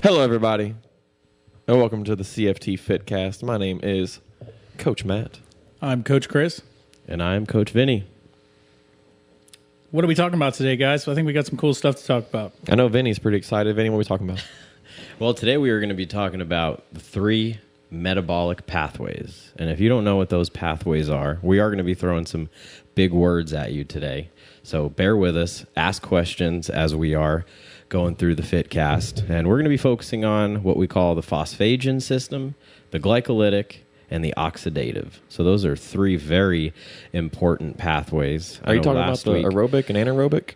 Hello, everybody, and welcome to the CFT FitCast. My name is Coach Matt. I'm Coach Chris. And I'm Coach Vinny. What are we talking about today, guys? I think we got some cool stuff to talk about. I know Vinny's pretty excited. Vinny, what are we talking about? Well, today we are going to be talking about the 3 metabolic pathways. And if you don't know what those pathways are, we are going to be throwing some big words at you today. So bear with us, ask questions as we are going through the FitCast. And we're going to be focusing on what we call the phosphagen system, the glycolytic, and the oxidative. So those are 3 very important pathways. Are you talking about the aerobic and anaerobic?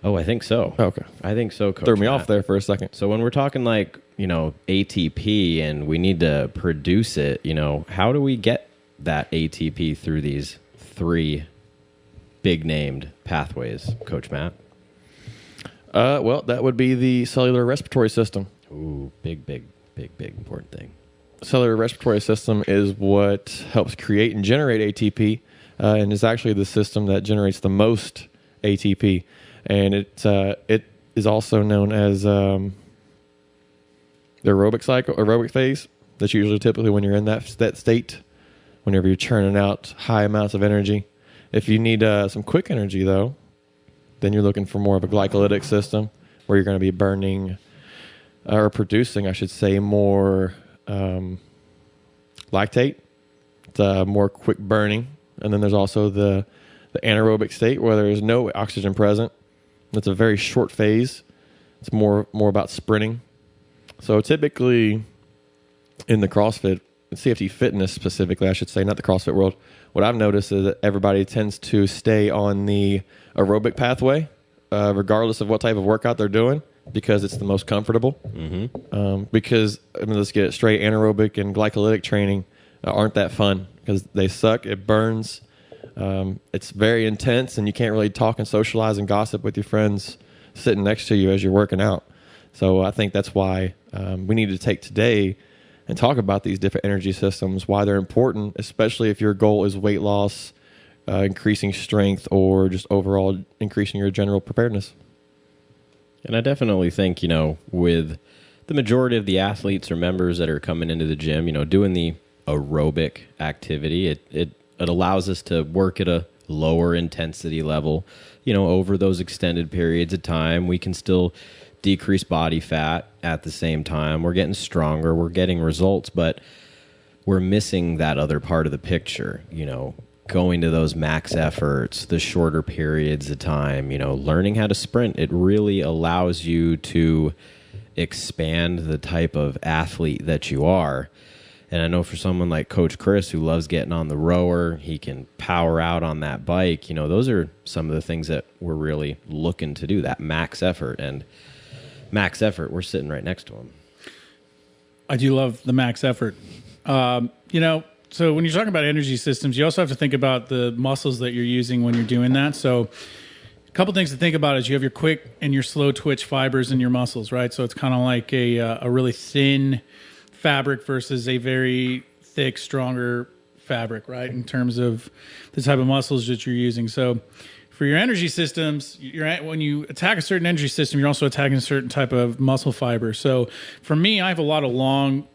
Oh, I think so. Oh, okay. I think so, Coach Threw me Matt. off there for a second. So when we're talking like, ATP and we need to produce it, how do we get that ATP through these 3 big named pathways, Coach Matt? Well, that would be the cellular respiratory system. Ooh, big important thing. Cellular respiratory system is what helps create and generate ATP, and is actually the system that generates the most ATP. And it is also known as the aerobic phase. That's usually typically when you're in that state, whenever you're churning out high amounts of energy. If you need some quick energy, though, then you're looking for more of a glycolytic system where you're going to be burning or producing, I should say, more lactate. It's more quick burning. And then there's also the anaerobic state where there is no oxygen present. It's a very short phase. It's more about sprinting. So typically in the CrossFit, CFT fitness specifically, I should say, not the CrossFit world, what I've noticed is that everybody tends to stay on the aerobic pathway, regardless of what type of workout they're doing, because it's the most comfortable. Mm-hmm. Because, let's get it straight, anaerobic and glycolytic training aren't that fun because they suck. It burns. It's very intense, and you can't really talk and socialize and gossip with your friends sitting next to you as you're working out. So I think that's why we need to take today and talk about these different energy systems, why they're important, especially if your goal is weight loss, increasing strength, or just overall increasing your general preparedness. And I definitely think, with the majority of the athletes or members that are coming into the gym, doing the aerobic activity, it allows us to work at a lower intensity level, over those extended periods of time. We can still decrease body fat at the same time. We're getting stronger, we're getting results, but we're missing that other part of the picture, going to those max efforts, the shorter periods of time, learning how to sprint. It really allows you to expand the type of athlete that you are. And I know for someone like Coach Chris, who loves getting on the rower, he can power out on that bike. Those are some of the things that we're really looking to do, that max effort. And max effort, we're sitting right next to him. I do love the max effort. So when you're talking about energy systems, you also have to think about the muscles that you're using when you're doing that. So a couple things to think about is you have your quick and your slow twitch fibers in your muscles, right? So it's kind of like a really thin fabric versus a very thick, stronger fabric, right? In terms of the type of muscles that you're using. So for your energy systems, when you attack a certain energy system, you're also attacking a certain type of muscle fiber. So for me, I have a lot of long,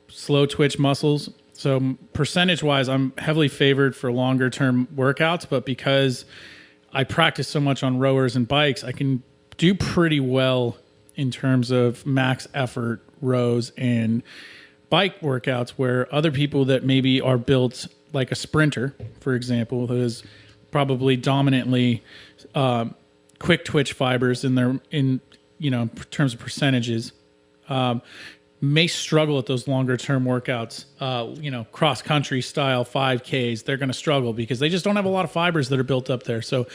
slow twitch muscles. So percentage-wise, I'm heavily favored for longer-term workouts, but because I practice so much on rowers and bikes, I can do pretty well in terms of max effort rows and bike workouts, where other people that maybe are built like a sprinter, for example, who is probably dominantly quick twitch fibers in terms of percentages, may struggle at those longer term workouts. Cross country style 5Ks, they're going to struggle because they just don't have a lot of fibers that are built up there. So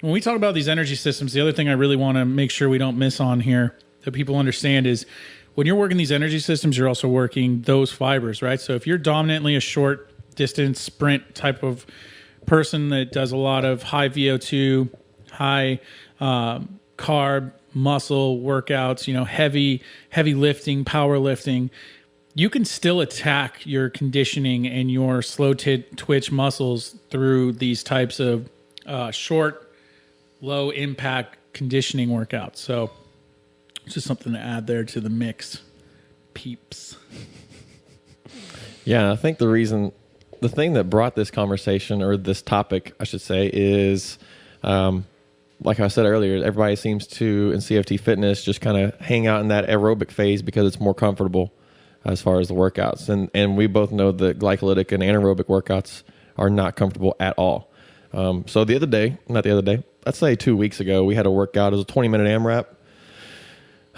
when we talk about these energy systems, the other thing I really want to make sure we don't miss on here that people understand is when you're working these energy systems, you're also working those fibers, right? So if you're dominantly a short distance sprint type of person that does a lot of high VO2, high carb, muscle workouts, heavy lifting, power lifting, you can still attack your conditioning and your slow twitch muscles through these types of short, low impact conditioning workouts. So Just something to add there to the mix, peeps. Yeah, I think the thing that brought this conversation, or this topic, I should say, is, like I said earlier, everybody seems to, in CFT fitness, just kind of hang out in that aerobic phase because it's more comfortable as far as the workouts. And we both know that glycolytic and anaerobic workouts are not comfortable at all. So let's say 2 weeks ago, we had a workout. It was a 20-minute AMRAP.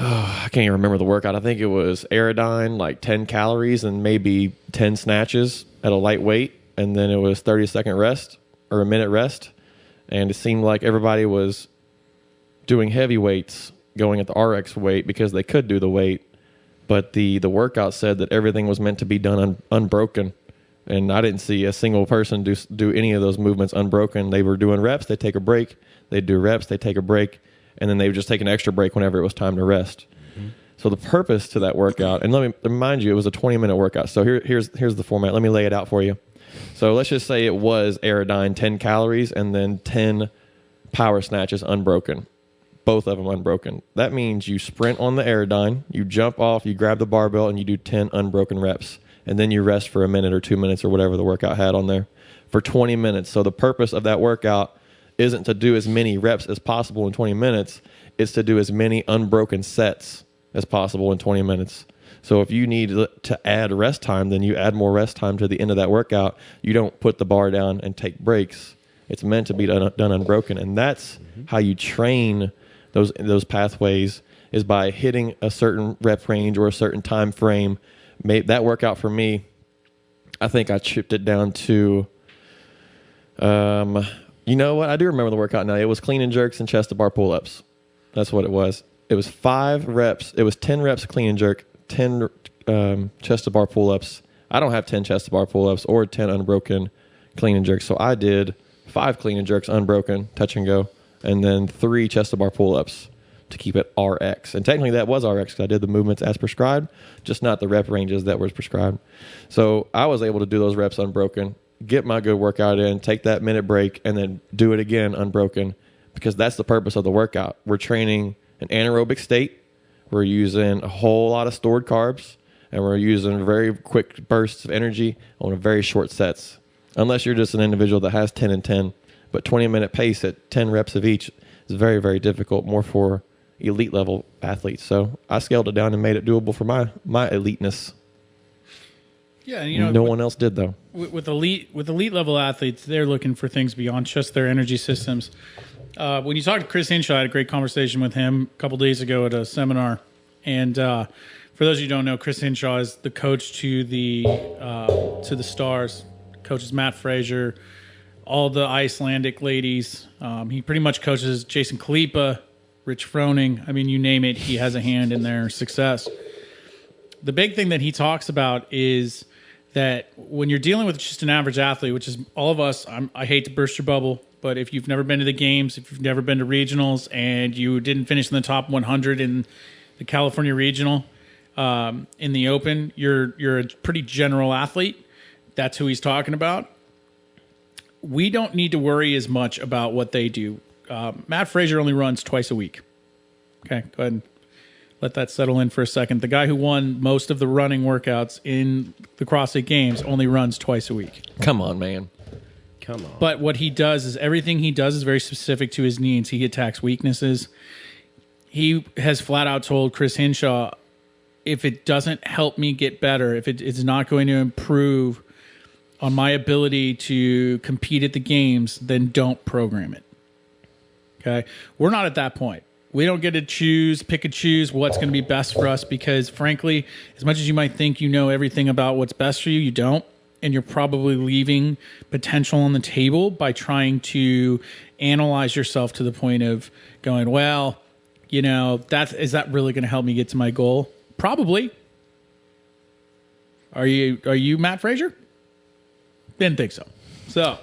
I can't even remember the workout. I think it was Aerodyne, like 10 calories and maybe 10 snatches at a light weight. And then it was 30-second rest or a minute rest. And it seemed like everybody was doing heavy weights, going at the RX weight because they could do the weight. But the workout said that everything was meant to be done unbroken. And I didn't see a single person do any of those movements unbroken. They were doing reps, they take a break. They'd do reps, they take a break. And then they would just take an extra break whenever it was time to rest. Mm-hmm. So the purpose to that workout, and let me remind you, it was a 20-minute workout. So here's the format. Let me lay it out for you. So let's just say it was Aerodyne, 10 calories, and then 10 power snatches unbroken. Both of them unbroken. That means you sprint on the Aerodyne, you jump off, you grab the barbell, and you do 10 unbroken reps. And then you rest for a minute or 2 minutes or whatever the workout had on there for 20 minutes. So the purpose of that workout isn't to do as many reps as possible in 20 minutes. It's to do as many unbroken sets as possible in 20 minutes. So if you need to add rest time, then you add more rest time to the end of that workout. You don't put the bar down and take breaks. It's meant to be done unbroken. And that's how you train those pathways, is by hitting a certain rep range or a certain time frame. That workout for me, I think I chipped it down to, you know what? I do remember the workout now. It was clean and jerks and chest to bar pull-ups. That's what it was. It was 5 reps. It was 10 reps clean and jerk, 10 chest to bar pull-ups. I don't have 10 chest to bar pull-ups or 10 unbroken clean and jerks. So I did 5 clean and jerks unbroken, touch and go, and then 3 chest to bar pull-ups to keep it RX. And technically that was RX because I did the movements as prescribed, just not the rep ranges that was prescribed. So I was able to do those reps unbroken, get my good workout in, take that minute break, and then do it again unbroken, because that's the purpose of the workout. We're training an anaerobic state. We're using a whole lot of stored carbs, and we're using very quick bursts of energy on very short sets. Unless you're just an individual that has 10 and 10, but 20-minute pace at 10 reps of each is very, very difficult, more for elite level athletes. So I scaled it down and made it doable for my eliteness. Yeah, no one else did though. With elite level athletes, they're looking for things beyond just their energy systems. When you talk to Chris Hinshaw, I had a great conversation with him a couple days ago at a seminar. And for those of you who don't know, Chris Hinshaw is the coach to the stars. Coaches Matt Frazier, all the Icelandic ladies. He pretty much coaches Jason Kalipa, Rich Froning. I mean, you name it, he has a hand in their success. The big thing that he talks about is that when you're dealing with just an average athlete, which is all of us, I hate to burst your bubble, but if you've never been to the games, if you've never been to regionals, and you didn't finish in the top 100 in the California regional in the Open, you're a pretty general athlete. That's who he's talking about. We don't need to worry as much about what they do. Matt Frazier only runs twice a week. Okay, go ahead and let that settle in for a second. The guy who won most of the running workouts in the CrossFit Games only runs twice a week. Come on, man. Come on. But what he does is everything he does is very specific to his needs. He attacks weaknesses. He has flat out told Chris Hinshaw, if it doesn't help me get better, if it's not going to improve on my ability to compete at the games, then don't program it. Okay? We're not at that point. We don't get to pick and choose what's going to be best for us, because frankly, as much as you might think you know everything about what's best for you, you don't. And you're probably leaving potential on the table by trying to analyze yourself to the point of going, well, is that really going to help me get to my goal? Probably. Are you Matt Frazier? Didn't think so. So,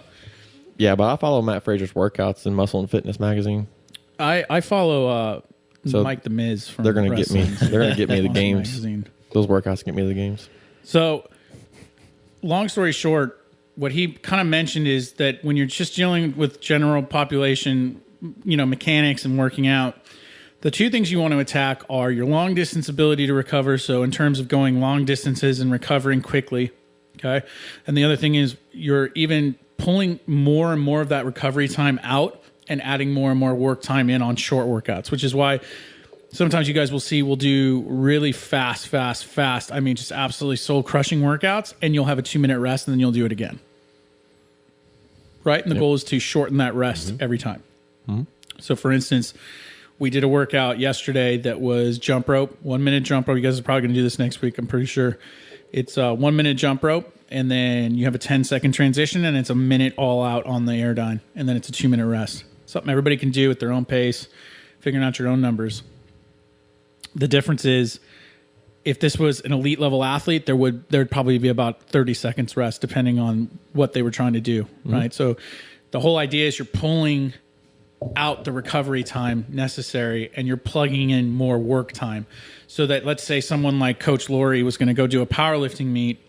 yeah, but I follow Matt Frazier's workouts in Muscle and Fitness magazine. I follow Mike the Miz from They're going to get me. They're going to get me the games. Magazine. Those workouts get me the games. So, long story short, what he kind of mentioned is that when you're just dealing with general population, mechanics and working out, The two things you want to attack are your long distance ability to recover. So in terms of going long distances and recovering quickly, okay? And the other thing is you're even pulling more and more of that recovery time out and adding more and more work time in on short workouts, which is why sometimes you guys will see we'll do really fast. I mean, just absolutely soul crushing workouts, and you'll have a 2-minute rest and then you'll do it again. Right? And the goal is to shorten that rest every time. So for instance, we did a workout yesterday that was jump rope, 1 minute jump rope. You guys are probably going to do this next week, I'm pretty sure. It's a 1 minute jump rope, and then you have a 10-second transition, and it's a minute all out on the Airdyne, and then it's a 2-minute rest. Something everybody can do at their own pace, figuring out your own numbers. The difference is, if this was an elite level athlete, there'd probably be about 30 seconds rest, depending on what they were trying to do, right? So the whole idea is you're pulling out the recovery time necessary, and you're plugging in more work time, so that, let's say someone like Coach Lori was going to go do a powerlifting meet.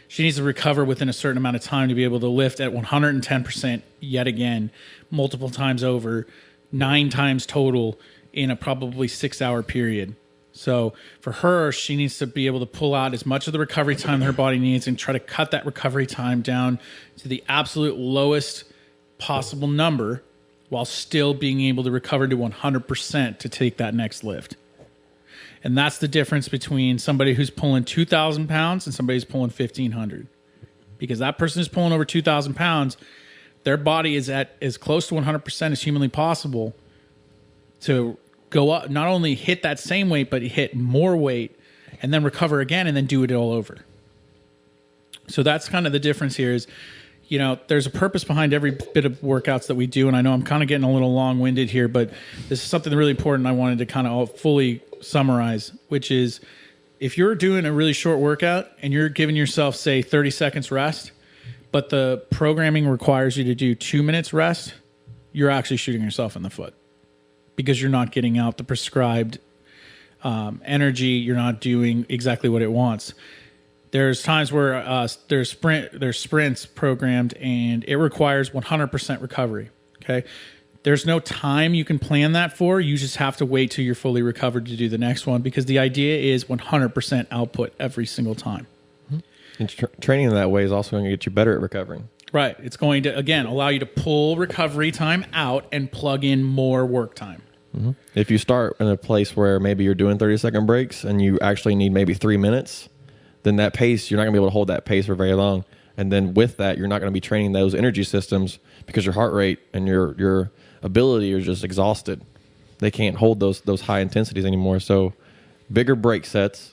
She needs to recover within a certain amount of time to be able to lift at 110% yet again, multiple times over, 9 times total in a probably 6-hour period. So for her, she needs to be able to pull out as much of the recovery time that her body needs and try to cut that recovery time down to the absolute lowest possible number, while still being able to recover to 100% to take that next lift. And that's the difference between somebody who's pulling 2,000 pounds and somebody who's pulling 1,500. Because that person who's pulling over 2,000 pounds, their body is at as close to 100% as humanly possible to go up, not only hit that same weight, but hit more weight and then recover again and then do it all over. So that's kind of the difference here is, you know, there's a purpose behind every bit of workouts that we do. And I know I'm kind of getting a little long-winded here, but this is something really important I wanted to kind of fully summarize, which is if you're doing a really short workout and you're giving yourself, say, 30 seconds rest, but the programming requires you to do 2 minutes rest, you're actually shooting yourself in the foot because you're not getting out the prescribed energy. You're not doing exactly what it wants. There's times where there's sprints programmed and it requires 100% recovery. Okay. There's no time you can plan that for. You just have to wait till you're fully recovered to do the next one, because the idea is 100% output every single time. And training in that way is also going to get you better at recovering. Right. It's going to, again, allow you to pull recovery time out and plug in more work time. If you start in a place where maybe you're doing 30-second breaks and you actually need maybe 3 minutes, then that pace, you're not going to be able to hold that pace for very long. And then with that, you're not going to be training those energy systems because your heart rate and your ability are just exhausted. They can't hold those high intensities anymore. So bigger break sets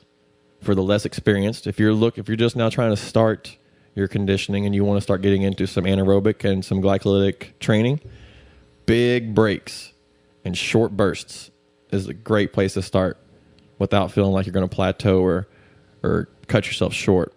for the less experienced. If you're just now trying to start your conditioning and you want to start getting into some anaerobic and some glycolitic training, big breaks and short bursts is a great place to start without feeling like you're going to plateau or cut yourself short.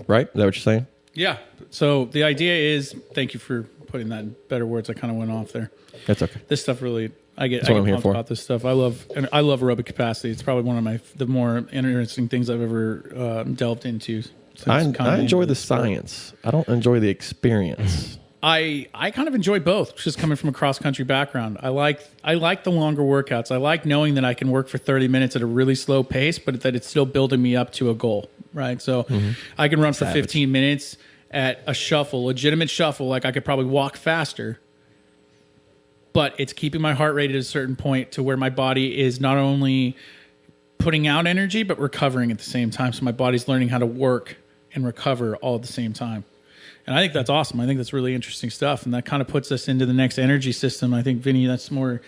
Right? Is that what you're saying? Yeah. So the idea is, thank you for putting that in better words. I kind of went off there. That's okay. This stuff really, I get I'm here pumped for. about this stuff. I love aerobic capacity. It's probably one of the more interesting things I've ever delved into. I enjoy the science. I don't enjoy the experience. I kind of enjoy both, just coming from a cross-country background. I like the longer workouts. I like knowing that I can work for 30 minutes at a really slow pace, but that it's still building me up to a goal, right? So I can run for 15 minutes at a shuffle, legitimate shuffle, like I could probably walk faster, but it's keeping my heart rate at a certain point to where my body is not only putting out energy, but recovering at the same time. So my body's learning how to work and recover all at the same time. And I think that's awesome. I think that's really interesting stuff. And that kind of puts us into the next energy system. I think, Vinny, that's more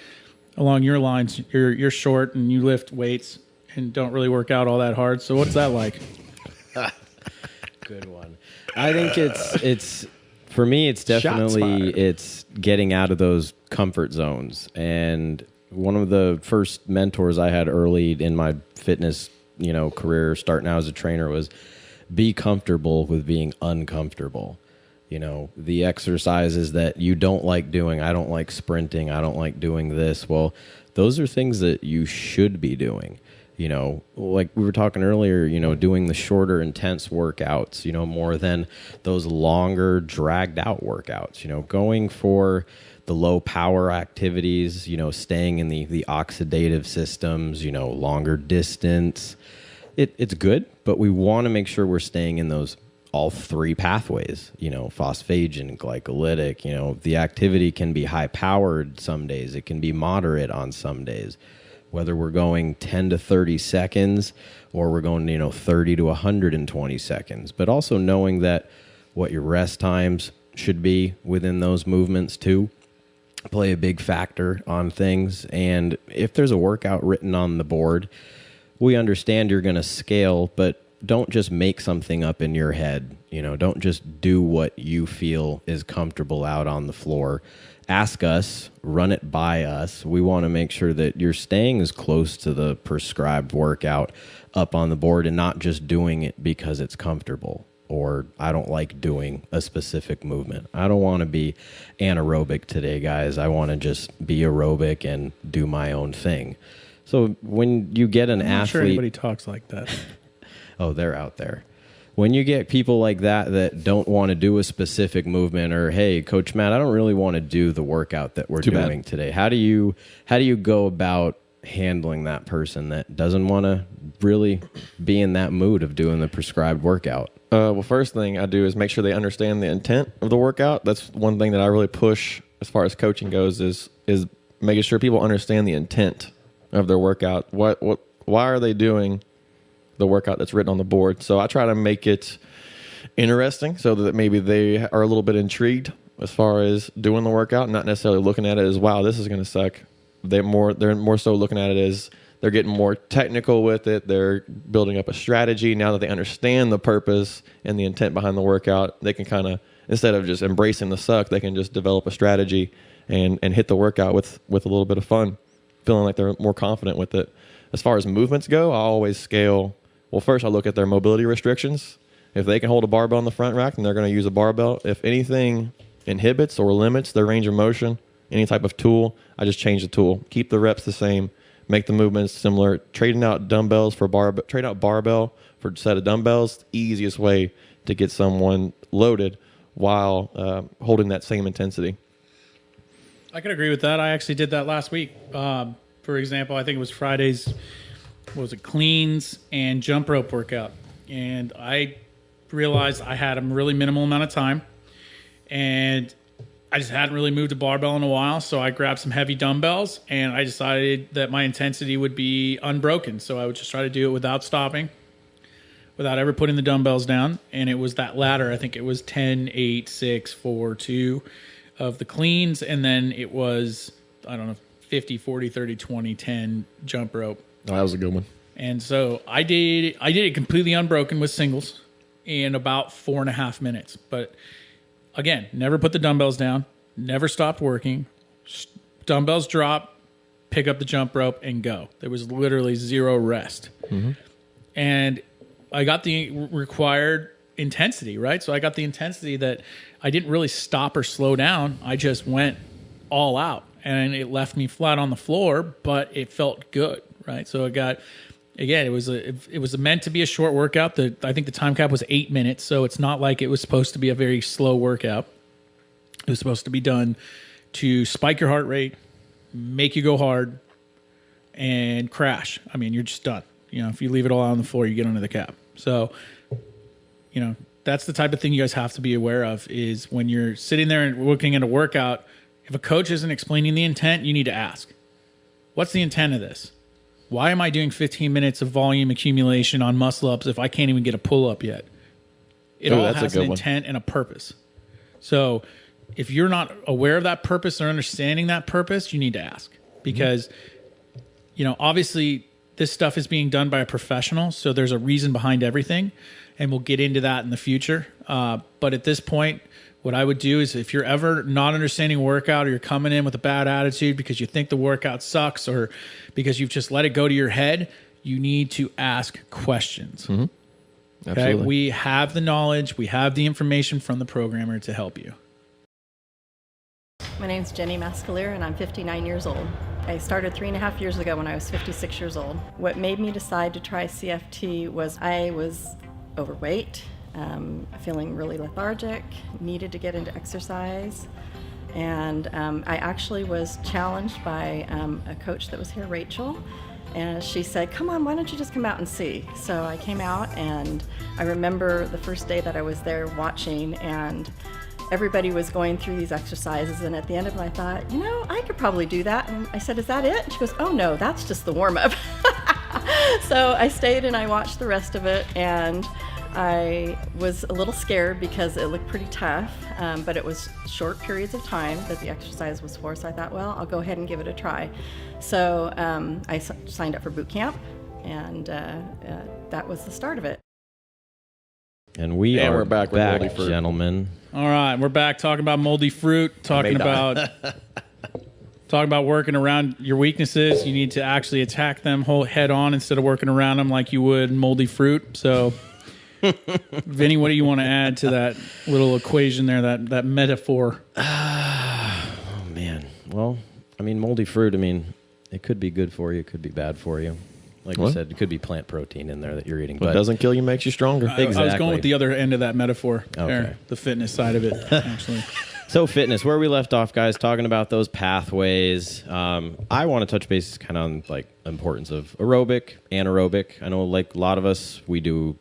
along your lines. You're short and you lift weights and don't really work out all that hard. So what's that like? Good one. I think it's for me, it's definitely it's getting out of those comfort zones. And one of the first mentors I had early in my fitness, career, starting out as a trainer, was be comfortable with being uncomfortable. The exercises that you don't like doing. I don't like sprinting. I don't like doing this. Well, those are things that you should be doing. Like we were talking earlier, doing the shorter, intense workouts, more than those longer, dragged out workouts, going for the low power activities, staying in the oxidative systems, longer distance. It's good, but we want to make sure we're staying in those all three pathways, phosphagen, glycolytic, the activity can be high powered some days. It can be moderate on some days. Whether we're going 10 to 30 seconds or we're going, 30 to 120 seconds, but also knowing that what your rest times should be within those movements too play a big factor on things. And if there's a workout written on the board, we understand you're going to scale, but don't just make something up in your head. Don't just do what you feel is comfortable out on the floor. Ask us, run it by us. We want to make sure that you're staying as close to the prescribed workout up on the board and not just doing it because it's comfortable or I don't like doing a specific movement. I don't want to be anaerobic today, guys. I want to just be aerobic and do my own thing. So when you get an I'm athlete... not sure anybody talks like that. Oh, they're out there. When you get people like that don't want to do a specific movement, or hey, Coach Matt, I don't really want to do the workout that we're doing today. How do you go about handling that person that doesn't want to really be in that mood of doing the prescribed workout? Well, first thing I do is make sure they understand the intent of the workout. That's one thing that I really push as far as coaching goes is making sure people understand the intent of their workout. Why are they doing the workout that's written on the board? So I try to make it interesting so that maybe they are a little bit intrigued as far as doing the workout, not necessarily looking at it as, wow, this is going to suck. They're more so looking at it as they're getting more technical with it. They're building up a strategy. Now that they understand the purpose and the intent behind the workout, they can kind of, instead of just embracing the suck, they can just develop a strategy and hit the workout with a little bit of fun, feeling like they're more confident with it. As far as movements go, I always scale. Well, first I look at their mobility restrictions. If they can hold a barbell in the front rack, then they're going to use a barbell. If anything inhibits or limits their range of motion, any type of tool, I just change the tool. Keep the reps the same. Make the movements similar. Trading out dumbbells for trade out barbell for a set of dumbbells. The easiest way to get someone loaded while holding that same intensity. I can agree with that. I actually did that last week. For example, I think it was Friday's, cleans and jump rope workout. And I realized I had a really minimal amount of time. And I just hadn't really moved a barbell in a while. So I grabbed some heavy dumbbells and I decided that my intensity would be unbroken. So I would just try to do it without stopping, without ever putting the dumbbells down. And it was that ladder. I think it was 10, 8, 6, 4, 2 of the cleans. And then it was, 50, 40, 30, 20, 10 jump rope. Oh, that was a good one. And so I did it completely unbroken with singles in about 4.5 minutes. But again, never put the dumbbells down, never stopped working. Dumbbells drop, pick up the jump rope, and go. There was literally zero rest. Mm-hmm. And I got the required intensity, right? So I got the intensity that I didn't really stop or slow down. I just went all out. And it left me flat on the floor, but it felt good, right? So it got, again, it was meant to be a short workout. I think the time cap was 8 minutes, so it's not like it was supposed to be a very slow workout. It was supposed to be done to spike your heart rate, make you go hard, and crash. I mean, you're just done. If you leave it all out on the floor, you get under the cap. So, that's the type of thing you guys have to be aware of is when you're sitting there and looking at a workout. If a coach isn't explaining the intent, you need to ask, what's the intent of this? Why am I doing 15 minutes of volume accumulation on muscle ups if I can't even get a pull up yet? It all has an intent and a purpose. So if you're not aware of that purpose or understanding that purpose, you need to ask because, obviously this stuff is being done by a professional. So there's a reason behind everything and we'll get into that in the future. But at this point, what I would do is if you're ever not understanding a workout or you're coming in with a bad attitude because you think the workout sucks or because you've just let it go to your head, you need to ask questions. Mm-hmm. Okay? We have the knowledge. We have the information from the programmer to help you. My name's Jenny Mascalier, and I'm 59 years old. I started 3.5 years ago when I was 56 years old. What made me decide to try CFT was I was overweight, feeling really lethargic, needed to get into exercise. And I actually was challenged by a coach that was here, Rachel, and she said, come on, why don't you just come out and see? So I came out, and I remember the first day that I was there watching, and everybody was going through these exercises, and at the end of it I thought, I could probably do that. And I said, is that it? And she goes, oh no, that's just the warm-up. So I stayed and I watched the rest of it, and I was a little scared because it looked pretty tough, but it was short periods of time that the exercise was for, so I thought, well, I'll go ahead and give it a try. So I signed up for boot camp, and that was the start of it. And we're back with moldy fruit. Gentlemen. All right, we're back talking about moldy fruit, talking about working around your weaknesses. You need to actually attack them head on instead of working around them like you would moldy fruit. So, Vinny, what do you want to add to that little equation there, that metaphor? Oh, man. Well, moldy fruit, it could be good for you. It could be bad for you. Like you said, it could be plant protein in there that you're eating. What doesn't kill you makes you stronger. Exactly. I was going with the other end of that metaphor. Okay. There, the fitness side of it, actually. So fitness, where we left off, guys, talking about those pathways. I want to touch base kind of on importance of aerobic, anaerobic. I know a lot of us, we do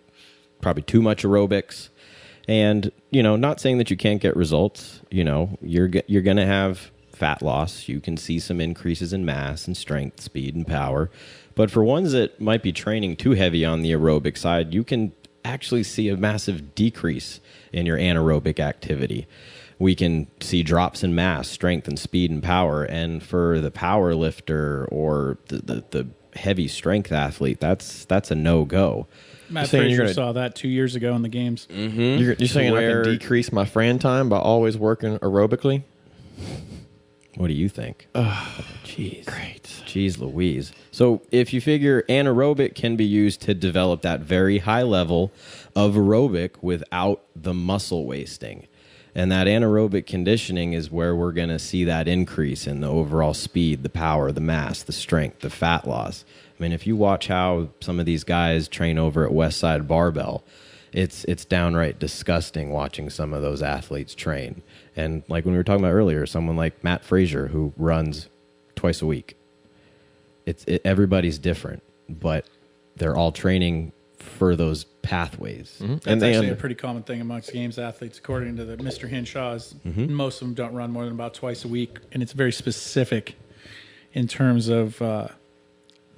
probably too much aerobics. And, not saying that you can't get results. You're going to have fat loss. You can see some increases in mass and strength, speed, and power. But for ones that might be training too heavy on the aerobic side, you can actually see a massive decrease in your anaerobic activity. We can see drops in mass, strength, and speed and power. And for the power lifter or the heavy strength athlete, that's a no-go. Matt Frazier saw that 2 years ago in the games. Mm-hmm. You're saying I can decrease my Fran time by always working aerobically? What do you think? Jeez. Great. Jeez Louise. So if you figure anaerobic can be used to develop that very high level of aerobic without the muscle wasting. And that anaerobic conditioning is where we're going to see that increase in the overall speed, the power, the mass, the strength, the fat loss. If you watch how some of these guys train over at Westside Barbell, it's downright disgusting watching some of those athletes train. And like when we were talking about earlier, someone like Matt Frazier who runs twice a week. Everybody's different, but they're all training for those pathways. Mm-hmm. That's actually a pretty common thing amongst games athletes, according to the Mr. Henshaw's. Mm-hmm. Most of them don't run more than about twice a week, and it's very specific in terms of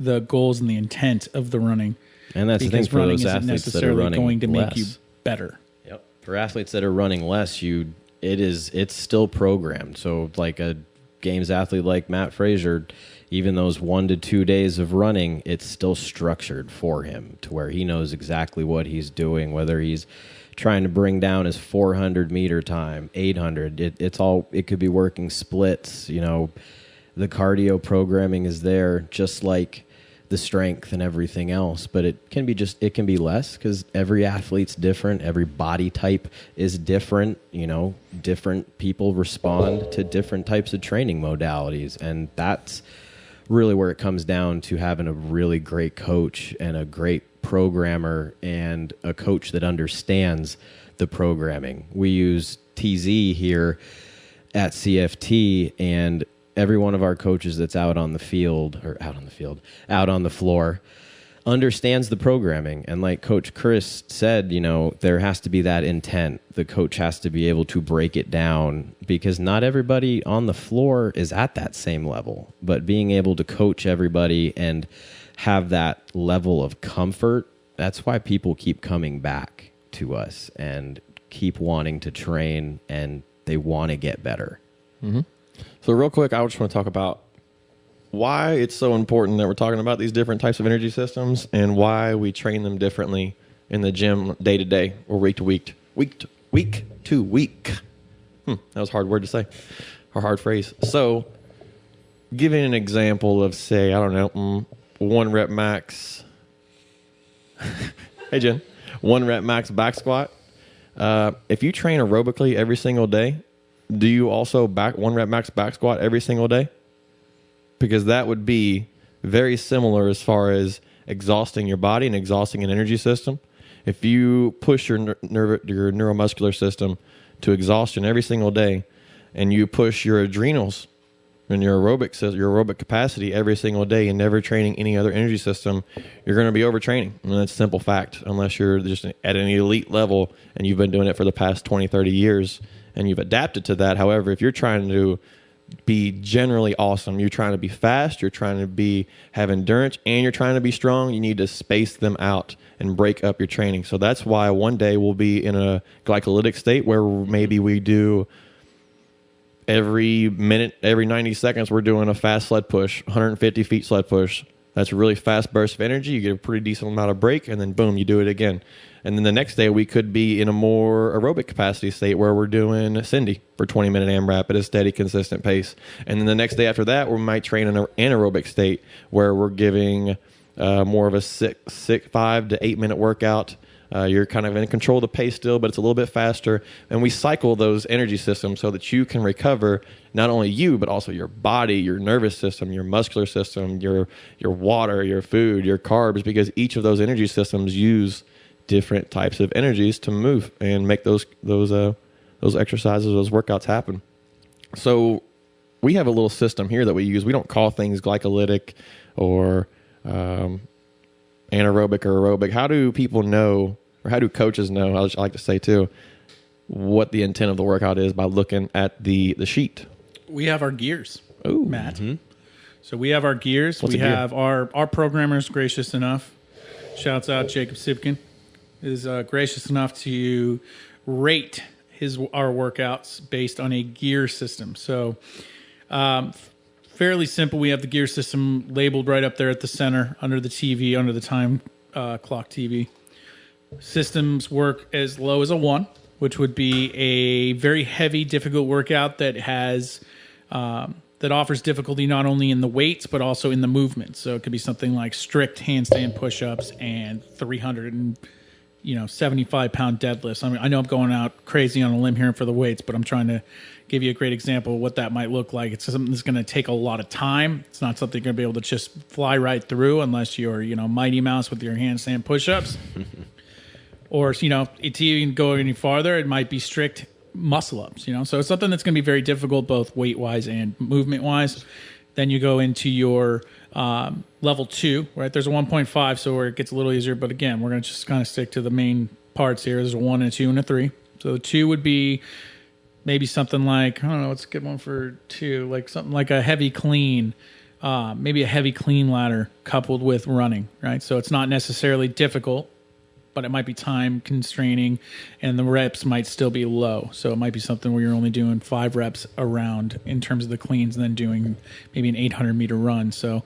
the goals and the intent of the running. And that's the thing for those athletes that are running going to less. Make you better. Yep. For athletes that are running less, it's still programmed. So like a games athlete like Matt Frazier, even those 1 to 2 days of running, it's still structured for him to where he knows exactly what he's doing, whether he's trying to bring down his 400-meter time, 800. It could be working splits. The cardio programming is there, just like the strength and everything else, but it can be less because every athlete's different. Every body type is different. Different people respond to different types of training modalities, and that's really where it comes down to having a really great coach and a great programmer and a coach that understands the programming. We use TZ here at CFT, and every one of our coaches that's out on the floor understands the programming. And like Coach Chris said, there has to be that intent. The coach has to be able to break it down because not everybody on the floor is at that same level. But being able to coach everybody and have that level of comfort, that's why people keep coming back to us and keep wanting to train, and they want to get better. Mm-hmm. So real quick, I just want to talk about why it's so important that we're talking about these different types of energy systems and why we train them differently in the gym day to day or week to week. That was a hard word to say, or hard phrase. So giving an example of, say, 1 rep max. Hey, Jen. 1 rep max back squat. If you train aerobically every single day, do you also 1 rep max back squat every single day? because that would be very similar as far as exhausting your body and exhausting an energy system. If you push your neuromuscular system to exhaustion every single day, and you push your adrenals and your aerobic capacity every single day and never training any other energy system, you're going to be overtraining. And that's a simple fact, unless you're just at an elite level and you've been doing it for the past 20, 30 years and you've adapted to that. However, if you're trying to be generally awesome, you're trying to be fast, you're trying to have endurance, and you're trying to be strong, you need to space them out and break up your training. So that's why one day we'll be in a glycolytic state where maybe we do every minute, every 90 seconds, we're doing a fast sled push, 150 feet sled push. That's a really fast burst of energy. You get a pretty decent amount of break, and then boom, you do it again. And then the next day we could be in a more aerobic capacity state where we're doing Cindy for 20-minute AMRAP at a steady, consistent pace. And then the next day after that, we might train in an anaerobic state where we're giving more of a 5 to 8 minute workout. You're kind of in control of the pace still, but it's a little bit faster. And we cycle those energy systems so that you can recover not only you, but also your body, your nervous system, your muscular system, your water, your food, your carbs, because each of those energy systems use different types of energies to move and make those exercises, those workouts happen. So we have a little system here that we use. We don't call things glycolytic or anaerobic or aerobic. How do people know, or how do coaches know, I like to say too, what the intent of the workout is by looking at the sheet? We have our gears, Ooh. Matt. Mm-hmm. So we have our gears. What's we a gear? have our programmer's gracious enough. Shouts out Jacob Sipkin. Is gracious enough to rate our workouts based on a gear system. So fairly simple. We have the gear system labeled right up there at the center under the TV, under the time clock TV. Systems work as low as a 1, which would be a very heavy, difficult workout that has that offers difficulty not only in the weights but also in the movement. So it could be something like strict handstand push-ups and 75-pound deadlifts. I mean, I know I'm going out crazy on a limb here for the weights, but I'm trying to give you a great example of what that might look like. It's something that's going to take a lot of time. It's not something you're going to be able to just fly right through unless you're, Mighty Mouse with your handstand push-ups. Or, to even go any farther, it might be strict muscle-ups, So it's something that's going to be very difficult, both weight-wise and movement-wise. Then you go into your level 2, right? There's a 1.5, so where it gets a little easier. But again, we're going to just kind of stick to the main parts here. There's a 1, and a 2, and a 3. So 2 would be maybe something like, I don't know, what's a good one for 2? Like something like a heavy clean, maybe a heavy clean ladder coupled with running, right? So it's not necessarily difficult, but it might be time constraining, and the reps might still be low. So it might be something where you're only doing 5 reps around in terms of the cleans, and then doing maybe an 800-meter run. So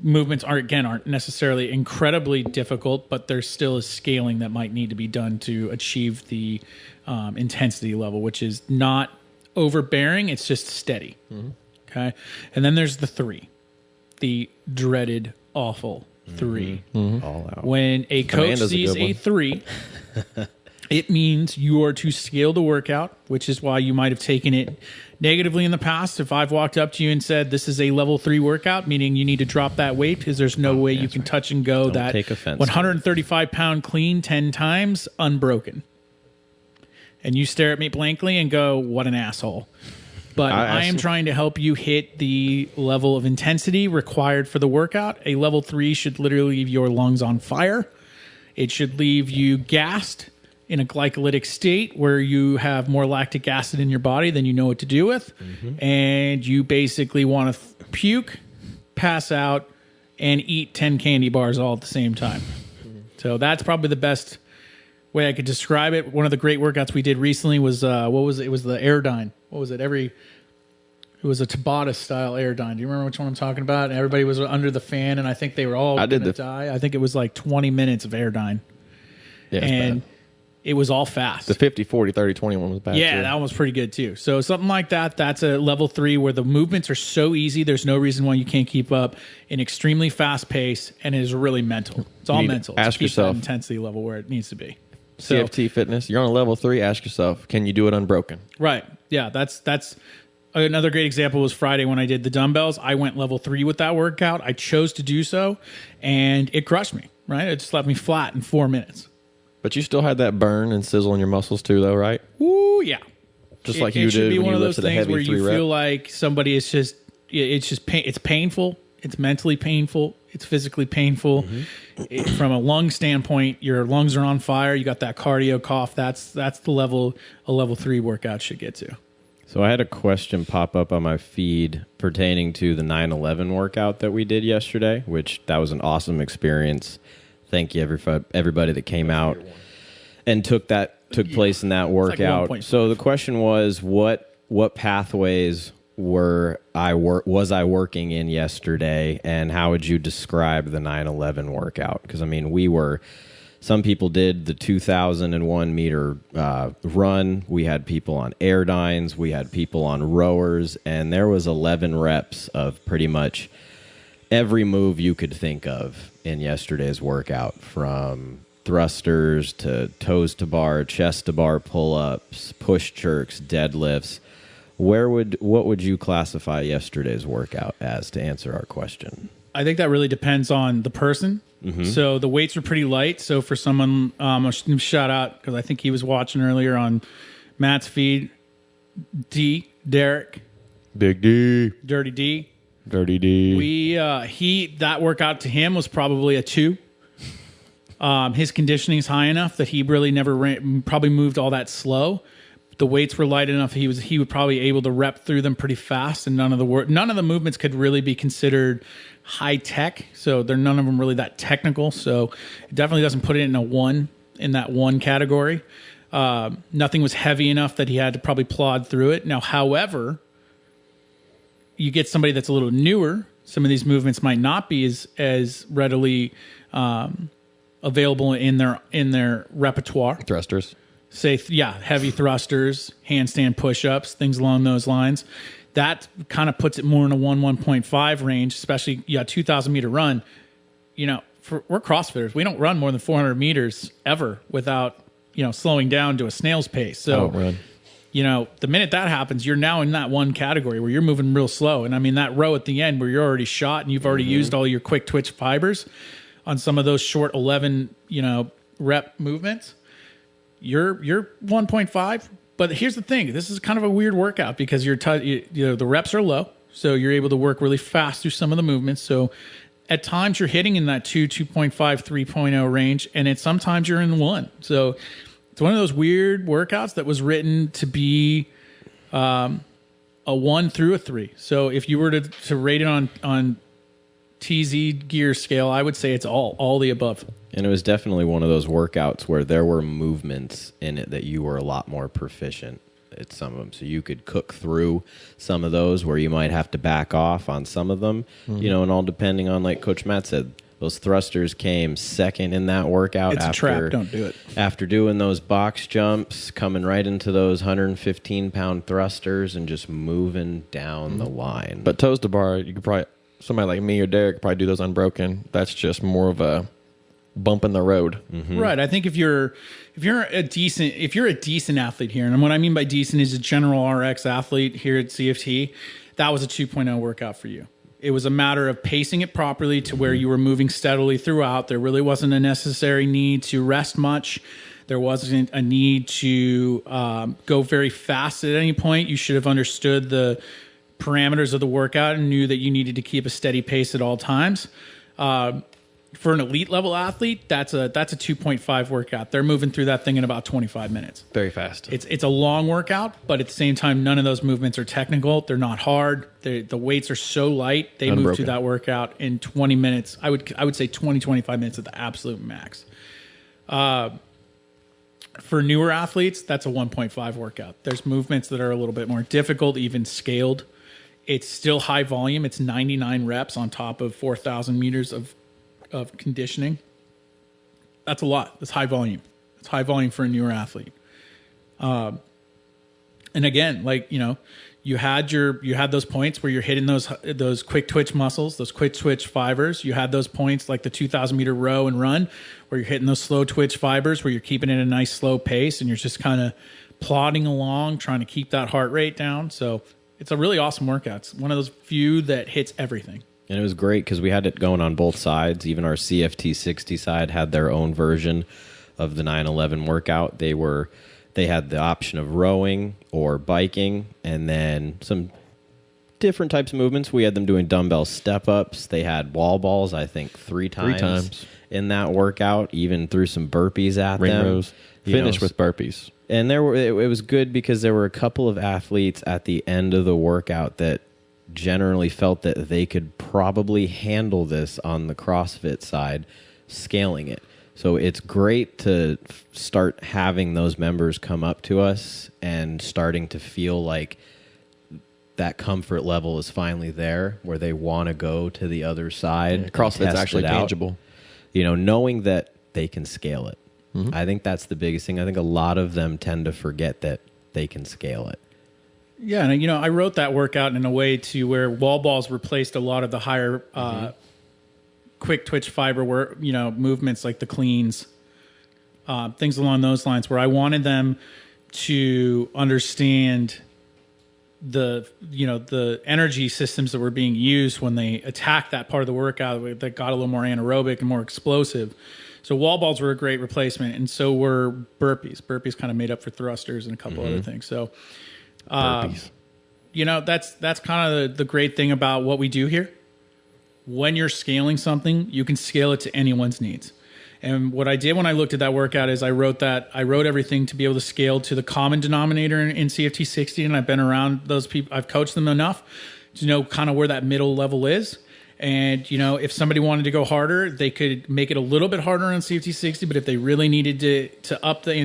movements aren't necessarily incredibly difficult, but there's still a scaling that might need to be done to achieve the intensity level, which is not overbearing. It's just steady. Mm-hmm. Okay. And then there's the 3, the dreaded, awful 3. Mm-hmm. All out. When a coach sees a 3, it means you are to scale the workout, which is why you might have taken it negatively in the past. If I've walked up to you and said, this is a level 3 workout, meaning you need to drop that weight because there's no way you can touch and go that 135-pound clean 10 times unbroken. And you stare at me blankly and go, what an asshole. But I am trying to help you hit the level of intensity required for the workout. A level 3 should literally leave your lungs on fire. It should leave you gassed in a glycolytic state where you have more lactic acid in your body than you know what to do with. Mm-hmm. And you basically want to puke, pass out, and eat 10 candy bars all at the same time. Mm-hmm. So that's probably the best way I could describe it. One of the great workouts we did recently was, what was it? It was the Airdyne. What was it? It was a Tabata style Airdyne. Do you remember which one I'm talking about? And everybody was under the fan, and I think they were all going to die. I think it was like 20 minutes of Airdyne. Yeah, and it was all fast. The 50, 40, 30, 20 one was bad. Yeah, that one was pretty good too. So something like that, that's a level 3 where the movements are so easy, there's no reason why you can't keep up an extremely fast pace, and it is really mental. It's all mental. Ask yourself. That intensity level where it needs to be. CFT fitness, you're on a level 3, ask yourself, can you do it unbroken? Right. Yeah, that's Another great example was Friday when I did the dumbbells. I went level 3 with that workout. I chose to do so, and it crushed me, right? It just left me flat in 4 minutes. But you still had that burn and sizzle in your muscles too, though, right? Ooh, yeah. Just like you did when you lifted a heavy 3 rep. It should be one of those things where you feel like somebody is just, it's painful. It's mentally painful. It's physically painful. From a lung standpoint, your lungs are on fire. You got that cardio cough. That's the level a level 3 workout should get to. So I had a question pop up on my feed pertaining to the 9/11 workout that we did yesterday, which that was an awesome experience. Thank you everybody that came out and took place in that workout. Like so the question was, what pathways was I working in yesterday, and how would you describe the 9/11 workout? Because I mean, some people did the 2,001 meter run. We had people on airdynes. We had people on rowers, and there was 11 reps of pretty much every move you could think of in yesterday's workout, from thrusters to toes to bar, chest to bar pull-ups, push jerks, deadlifts. What would you classify yesterday's workout as, to answer our question? I think that really depends on the person. So the weights were pretty light. So for someone, a shout out, because I think he was watching earlier on Matt's feed, Derek. Big D. Dirty D. Dirty D. That workout to him was probably a 2. His conditioning's high enough that he really never probably moved all that slow. The weights were light enough he would probably able to rep through them pretty fast, and none of the movements could really be considered high tech. So none of them really that technical. So it definitely doesn't put it in that one category. Nothing was heavy enough that he had to probably plod through it. Now, however, you get somebody that's a little newer, some of these movements might not be as readily available in their repertoire. Thrusters. Heavy thrusters, handstand push-ups, things along those lines. That kind of puts it more in a 1.5 range, especially 2,000 meter run. We're CrossFitters. We don't run more than 400 meters ever without, slowing down to a snail's pace. So, the minute that happens, you're now in that one category where you're moving real slow. And I mean, that row at the end where you're already shot and you've already used all your quick twitch fibers on some of those short 11, rep movements. You're 1.5, but here's the thing. This is kind of a weird workout because the reps are low, so you're able to work really fast through some of the movements. So at times you're hitting in that 2.5, 3.0 range, and sometimes you're in 1. So it's one of those weird workouts that was written to be a 1 through a 3. So if you were to rate it on TZ gear scale, I would say it's all the above. And it was definitely one of those workouts where there were movements in it that you were a lot more proficient at some of them. So you could cook through some of those where you might have to back off on some of them, and all depending on, like Coach Matt said, those thrusters came second in that workout. It's a trap. Don't do it. After doing those box jumps, coming right into those 115-pound thrusters and just moving down the line. But toes to bar, you could probably, somebody like me or Derek could probably do those unbroken. That's just more of a bump in the road. Right. I think if you're a decent athlete here, and what I mean by decent is a general RX athlete here at CFT, that was a 2.0 workout for you. It was a matter of pacing it properly to where you were moving steadily throughout. There really wasn't a necessary need to rest much. There wasn't a need to go very fast at any point. You should have understood the parameters of the workout and knew that you needed to keep a steady pace at all times. For an elite level athlete, that's a 2.5 workout. They're moving through that thing in about 25 minutes. Very fast. It's a long workout, but at the same time, none of those movements are technical. They're not hard. The weights are so light. They move through that workout in 20 minutes. I would say 20, 25 minutes at the absolute max. For newer athletes, that's a 1.5 workout. There's movements that are a little bit more difficult, even scaled. It's still high volume. It's 99 reps on top of 4,000 meters of conditioning. That's a lot. That's high volume. It's high volume for a newer athlete. And again, you had those points where you're hitting those quick twitch muscles, those quick twitch fibers. You had those points like the 2,000 meter row and run where you're hitting those slow twitch fibers where you're keeping it at a nice slow pace and you're just kind of plodding along, trying to keep that heart rate down. So It's a really awesome workout. It's one of those few that hits everything. And it was great because we had it going on both sides. Even our CFT 60 side had their own version of the 9/11 workout. They had the option of rowing or biking, and then some different types of movements. We had them doing dumbbell step-ups. They had wall balls, I think, three times in that workout, even threw some burpees at Ring them. rows. Finish with burpees. And it was good because there were a couple of athletes at the end of the workout that generally felt that they could probably handle this on the CrossFit side, scaling it. So it's great to start having those members come up to us and starting to feel like that comfort level is finally there where they want to go to the other side. Yeah, CrossFit's actually tangible. Knowing that they can scale it. Mm-hmm. I think that's the biggest thing. I think a lot of them tend to forget that they can scale it. Yeah, and I wrote that workout in a way to where wall balls replaced a lot of the higher quick twitch fiber work, movements like the cleans, things along those lines, where I wanted them to understand the energy systems that were being used when they attacked that part of the workout that got a little more anaerobic and more explosive. So wall balls were a great replacement, and so were burpees. Burpees kind of made up for thrusters and a couple other things. So, Burpees. That's kind of the great thing about what we do here. When you're scaling something, you can scale it to anyone's needs. And what I did when I looked at that workout is I wrote everything to be able to scale to the common denominator in CFT 60. And I've been around those people. I've coached them enough to know kind of where that middle level is. And, if somebody wanted to go harder, they could make it a little bit harder on CFT 60. But if they really needed to up the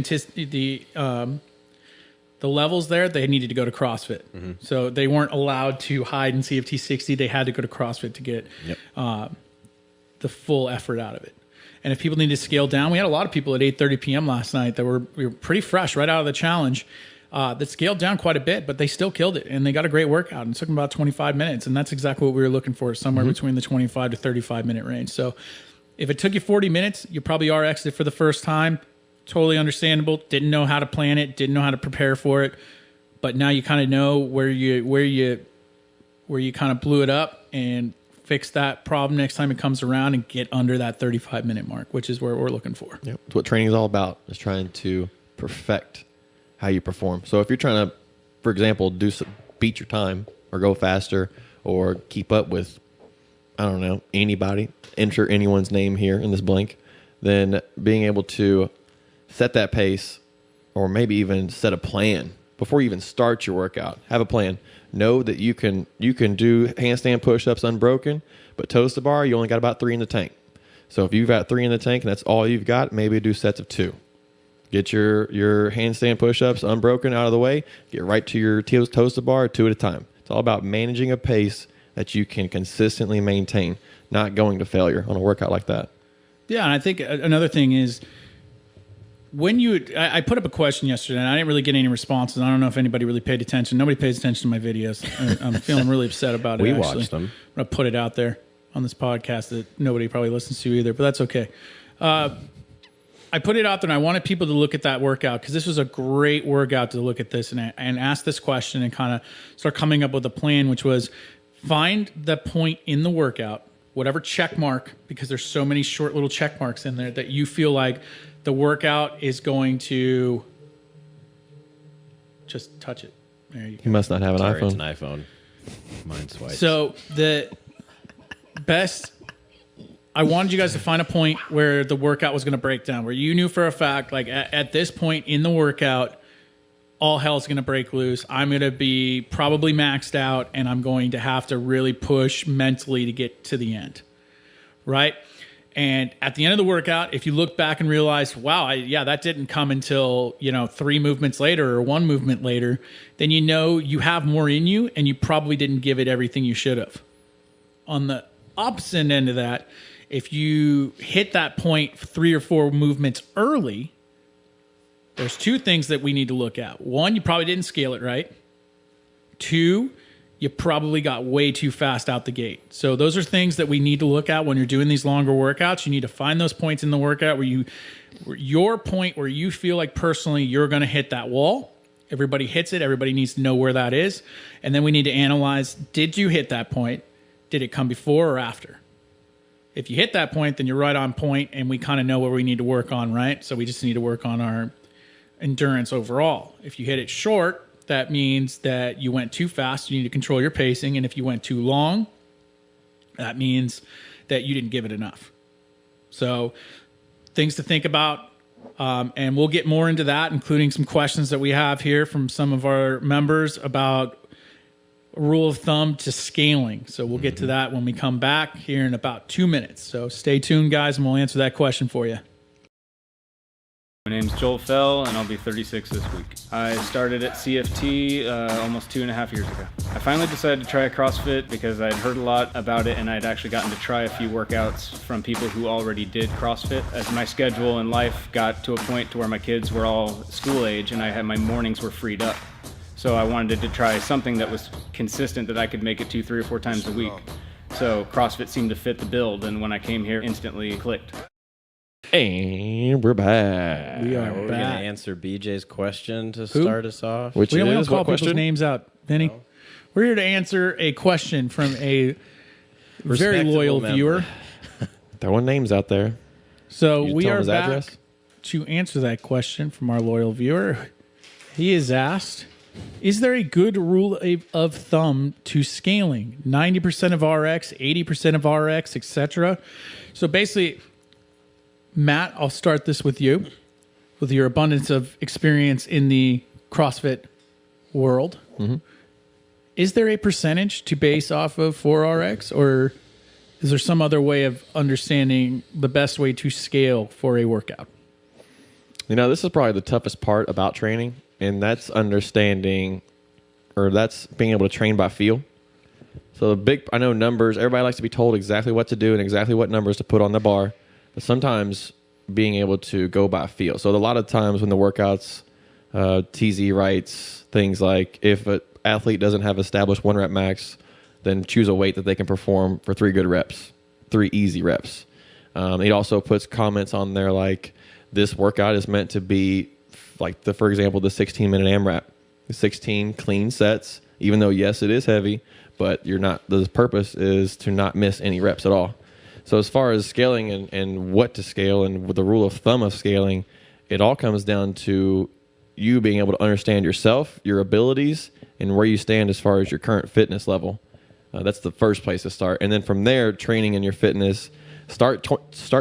levels there, they needed to go to CrossFit. Mm-hmm. So they weren't allowed to hide in CFT 60. They had to go to CrossFit to get the full effort out of it. And if people need to scale down, we had a lot of people at 8:30 p.m. last night that we were pretty fresh right out of the challenge that scaled down quite a bit, but they still killed it. And they got a great workout. And it took them about 25 minutes. And that's exactly what we were looking for, somewhere between the 25 to 35 minute range. So if it took you 40 minutes, you probably are exited for the first time. Totally understandable. Didn't know how to plan it. Didn't know how to prepare for it. But now you kind of know where you kind of blew it up and fix that problem next time it comes around and get under that 35-minute mark, which is where we're looking for. Yep. It's what training is all about, is trying to perfect how you perform. So if you're trying to, for example, beat your time or go faster or keep up with, I don't know, anybody, enter anyone's name here in this blank, then being able to set that pace or maybe even set a plan before you even start your workout. Have a plan. Know that you can do handstand push-ups unbroken, but toes to bar, you only got about 3 in the tank. So if you've got 3 in the tank and that's all you've got, maybe do sets of 2. Get your handstand push-ups unbroken out of the way. Get right to your toes to bar, 2 at a time. It's all about managing a pace that you can consistently maintain, not going to failure on a workout like that. Yeah, and I think another thing is, I put up a question yesterday, and I didn't really get any responses. I don't know if anybody really paid attention. Nobody pays attention to my videos. I'm feeling really upset about it. We actually. Watched them. I'm going to put it out there on this podcast that nobody probably listens to either, but that's okay. I put it out there, and I wanted people to look at that workout because this was a great workout to look at this and ask this question and kind of start coming up with a plan, which was find the point in the workout, whatever check mark, because there's so many short little check marks in there that you feel like the workout is going to just touch it. There you go. You must not have an Sorry, iPhone. It's an iPhone. Mine swipes. So the best, I wanted you guys to find a point where the workout was going to break down, where you knew for a fact, like at this point in the workout, all hell's going to break loose. I'm going to be probably maxed out, and I'm going to have to really push mentally to get to the end, right? And at the end of the workout, if you look back and realize, wow, that didn't come until, 3 movements later or 1 movement later, then you have more in you and you probably didn't give it everything you should have. On the opposite end of that, if you hit that point 3 or 4 movements early, there's 2 things that we need to look at. 1, you probably didn't scale it right. 2, you probably got way too fast out the gate. So those are things that we need to look at when you're doing these longer workouts. You need to find those points in the workout where your point where you feel like personally you're going to hit that wall, Everybody hits it. Everybody needs to know where that is. And then we need to analyze, did you hit that point? Did it come before or after? If you hit that point, then you're right on point, and we kind of know where we need to work on, right? So we just need to work on our endurance overall. If you hit it short, that means that you went too fast. You need to control your pacing. And if you went too long, that means that you didn't give it enough. So things to think about. And we'll get more into that, including some questions that we have here from some of our members about a rule of thumb to scaling. So we'll get to that when we come back here in about 2 minutes. So stay tuned, guys, and we'll answer that question for you. My name's Joel Fell, and I'll be 36 this week. I started at CFT almost 2.5 years ago. I finally decided to try CrossFit because I'd heard a lot about it, and I'd actually gotten to try a few workouts from people who already did CrossFit. As my schedule in life got to a point to where my kids were all school age, and I had my mornings were freed up. So I wanted to try something that was consistent that I could make it 2, 3, or 4 times a week. So CrossFit seemed to fit the build, and when I came here, instantly clicked. And we're back. We are We're going to back. answer BJ's question to start us off. Which We don't want is to call what people's question? names out, Vinny. No. We're here to answer a question from a very Respectable loyal member. viewer. Throwing names out there. So You we tell him are his back address? to answer that question from our loyal viewer. He is asked, is there a good rule of thumb to scaling? 90% of RX, 80% of RX, etc. So basically, Matt, I'll start this with you. With your abundance of experience in the CrossFit world, is there a percentage to base off of for RX, or is there some other way of understanding the best way to scale for a workout? You know, this is probably the toughest part about training, and that's understanding, or that's being able to train by feel. So I know numbers, everybody likes to be told exactly what to do and exactly what numbers to put on the bar, but sometimes being able to go by feel. So a lot of times when the workouts, TZ writes things like, if an athlete doesn't have established 1 rep max, then choose a weight that they can perform for 3 good reps, 3 easy reps. He also puts comments on there like, this workout is meant to be like, for example, the 16-minute AMRAP, 16 clean sets, even though, yes, it is heavy, but the purpose is to not miss any reps at all. So as far as scaling and what to scale and with the rule of thumb of scaling, it all comes down to you being able to understand yourself, your abilities, and where you stand as far as your current fitness level. That's the first place to start. And then from there, training in your fitness, start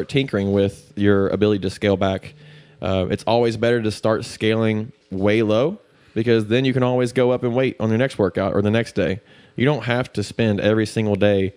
tinkering with your ability to scale back. It's always better to start scaling way low, because then you can always go up in weight on your next workout or the next day. You don't have to spend every single day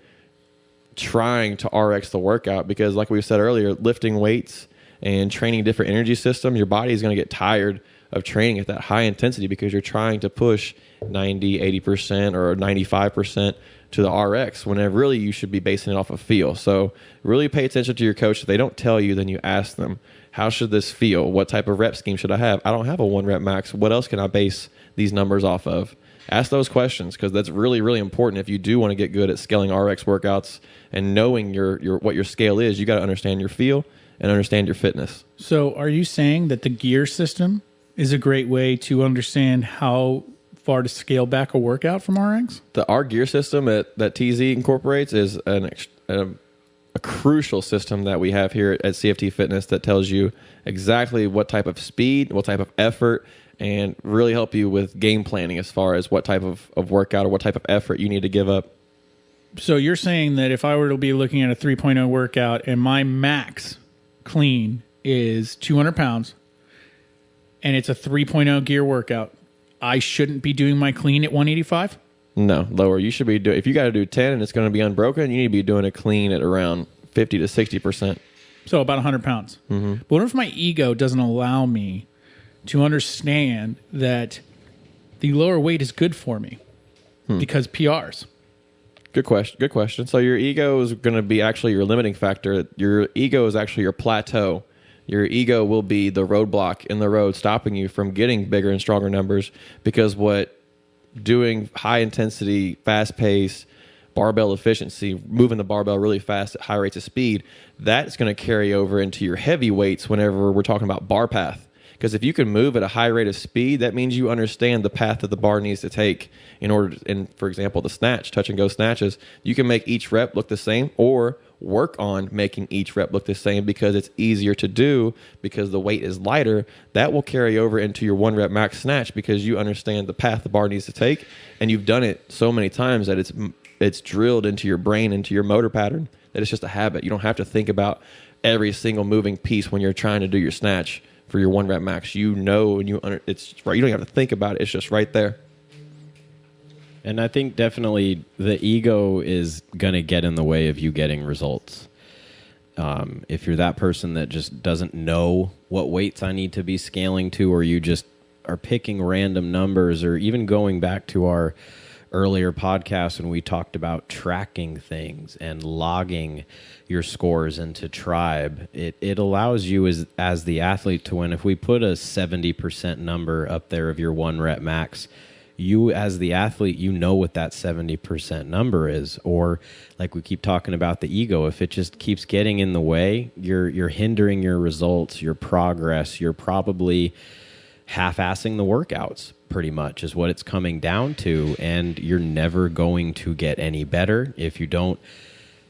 trying to RX the workout, because like we said earlier, lifting weights and training different energy systems, your body is going to get tired of training at that high intensity because you're trying to push 90, 80% or 95% to the RX, whenever really you should be basing it off of feel. So really pay attention to your coach. If they don't tell you, then you ask them, how should this feel? What type of rep scheme should I have? I don't have a 1 rep max. What else can I base these numbers off of? Ask those questions, because that's really, really important. If you do want to get good at scaling RX workouts and knowing what your scale is, you got to understand your feel and understand your fitness. So are you saying that the gear system is a great way to understand how far to scale back a workout from RX? Our gear system that TZ incorporates is a crucial system that we have here at CFT Fitness that tells you exactly what type of speed, what type of effort, and really help you with game planning as far as what type of workout or what type of effort you need to give up. So you're saying that if I were to be looking at a 3.0 workout and my max clean is 200 pounds and it's a 3.0 gear workout, I shouldn't be doing my clean at 185? No, lower. You should be doing, if you got to do 10 and it's going to be unbroken, you need to be doing a clean at around 50 to 60%. So about 100 pounds. Mm-hmm. But what if my ego doesn't allow me to understand that the lower weight is good for me because PRs? Good question. So your ego is going to be actually your limiting factor. Your ego is actually your plateau. Your ego will be the roadblock in the road stopping you from getting bigger and stronger numbers, because what doing high intensity, fast pace, barbell efficiency, moving the barbell really fast at high rates of speed, that's going to carry over into your heavy weights whenever we're talking about bar path. Because if you can move at a high rate of speed, that means you understand the path that the bar needs to take in order to, and for example, the snatch, touch and go snatches, you can make each rep look the same or work on making each rep look the same because it's easier to do because the weight is lighter. That will carry over into your 1 rep max snatch because you understand the path the bar needs to take, and you've done it so many times that it's drilled into your brain, into your motor pattern, that it's just a habit. You don't have to think about every single moving piece when you're trying to do your snatch for your 1 rep max. You know, and it's right. You don't have to think about it. It's just right there. And I think definitely the ego is going to get in the way of you getting results. If you're that person that just doesn't know what weights I need to be scaling to, or you just are picking random numbers, or even going back to our earlier podcast when we talked about tracking things and logging your scores into Tribe, it allows you as the athlete to win. If we put a 70% number up there of your 1 rep max, you as the athlete, you know what that 70% number is. Or like we keep talking about the ego, if it just keeps getting in the way, you're hindering your results, your progress. You're probably half-assing the workouts, pretty much is what it's coming down to, and you're never going to get any better if you don't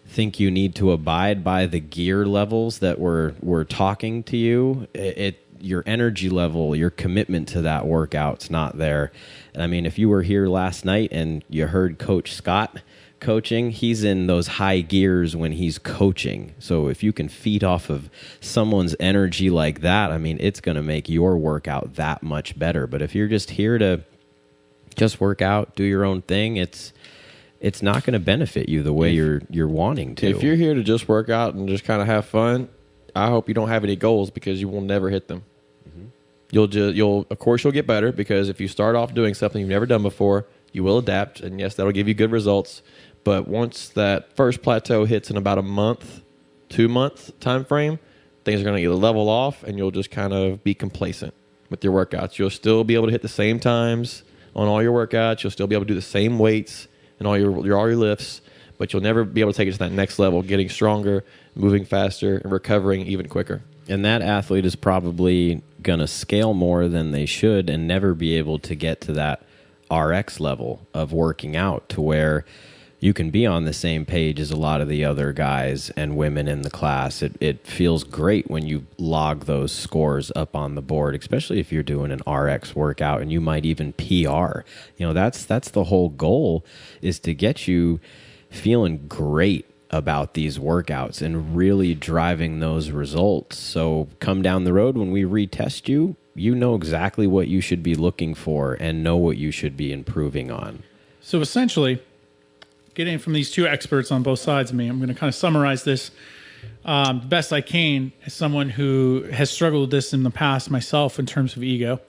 think you need to abide by the gear levels that we're talking to you. Your energy level, your commitment to that workout's not there. And I mean, if you were here last night and you heard Coach Scott coaching, he's in those high gears when he's coaching. So if you can feed off of someone's energy like that, I mean, it's going to make your workout that much better. But if you're just here to just work out, do your own thing, it's not going to benefit you the way you're wanting to. If you're here to just work out and just kind of have fun, I hope you don't have any goals because you will never hit them. You'll of course you'll get better because if you start off doing something you've never done before, you will adapt, and yes, that'll give you good results. But once that first plateau hits in about a month, 2 month time frame, things are going to either level off and you'll just kind of be complacent with your workouts. You'll still be able to hit the same times on all your workouts. You'll still be able to do the same weights and all your lifts, but you'll never be able to take it to that next level, getting stronger, moving faster, and recovering even quicker. And that athlete is probably going to scale more than they should and never be able to get to that RX level of working out to where you can be on the same page as a lot of the other guys and women in the class. It feels great when you log those scores up on the board, especially if you're doing an RX workout and you might even PR. You know, that's the whole goal, is to get you feeling great about these workouts and really driving those results. So come down the road when we retest you, you know exactly what you should be looking for and know what you should be improving on. So essentially, getting from these two experts on both sides of me, I'm going to kind of summarize this the best I can as someone who has struggled with this in the past myself in terms of ego.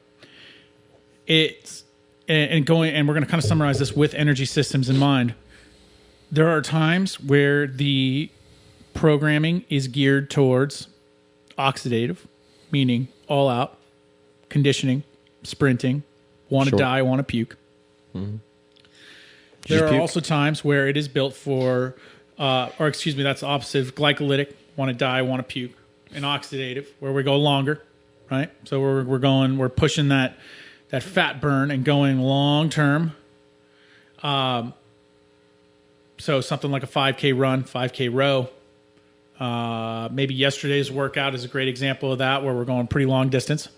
And we're going to kind of summarize this with energy systems in mind. There are times where the programming is geared towards oxidative, meaning all out, conditioning, sprinting, want to die, want to puke. Mm-hmm. There are also times where it is built for, that's opposite, glycolytic, want to die, want to puke, and oxidative, where we go longer, right? So we're pushing that fat burn and going long term. So something like a 5K run, 5K row. Maybe yesterday's workout is a great example of that, where we're going pretty long distance.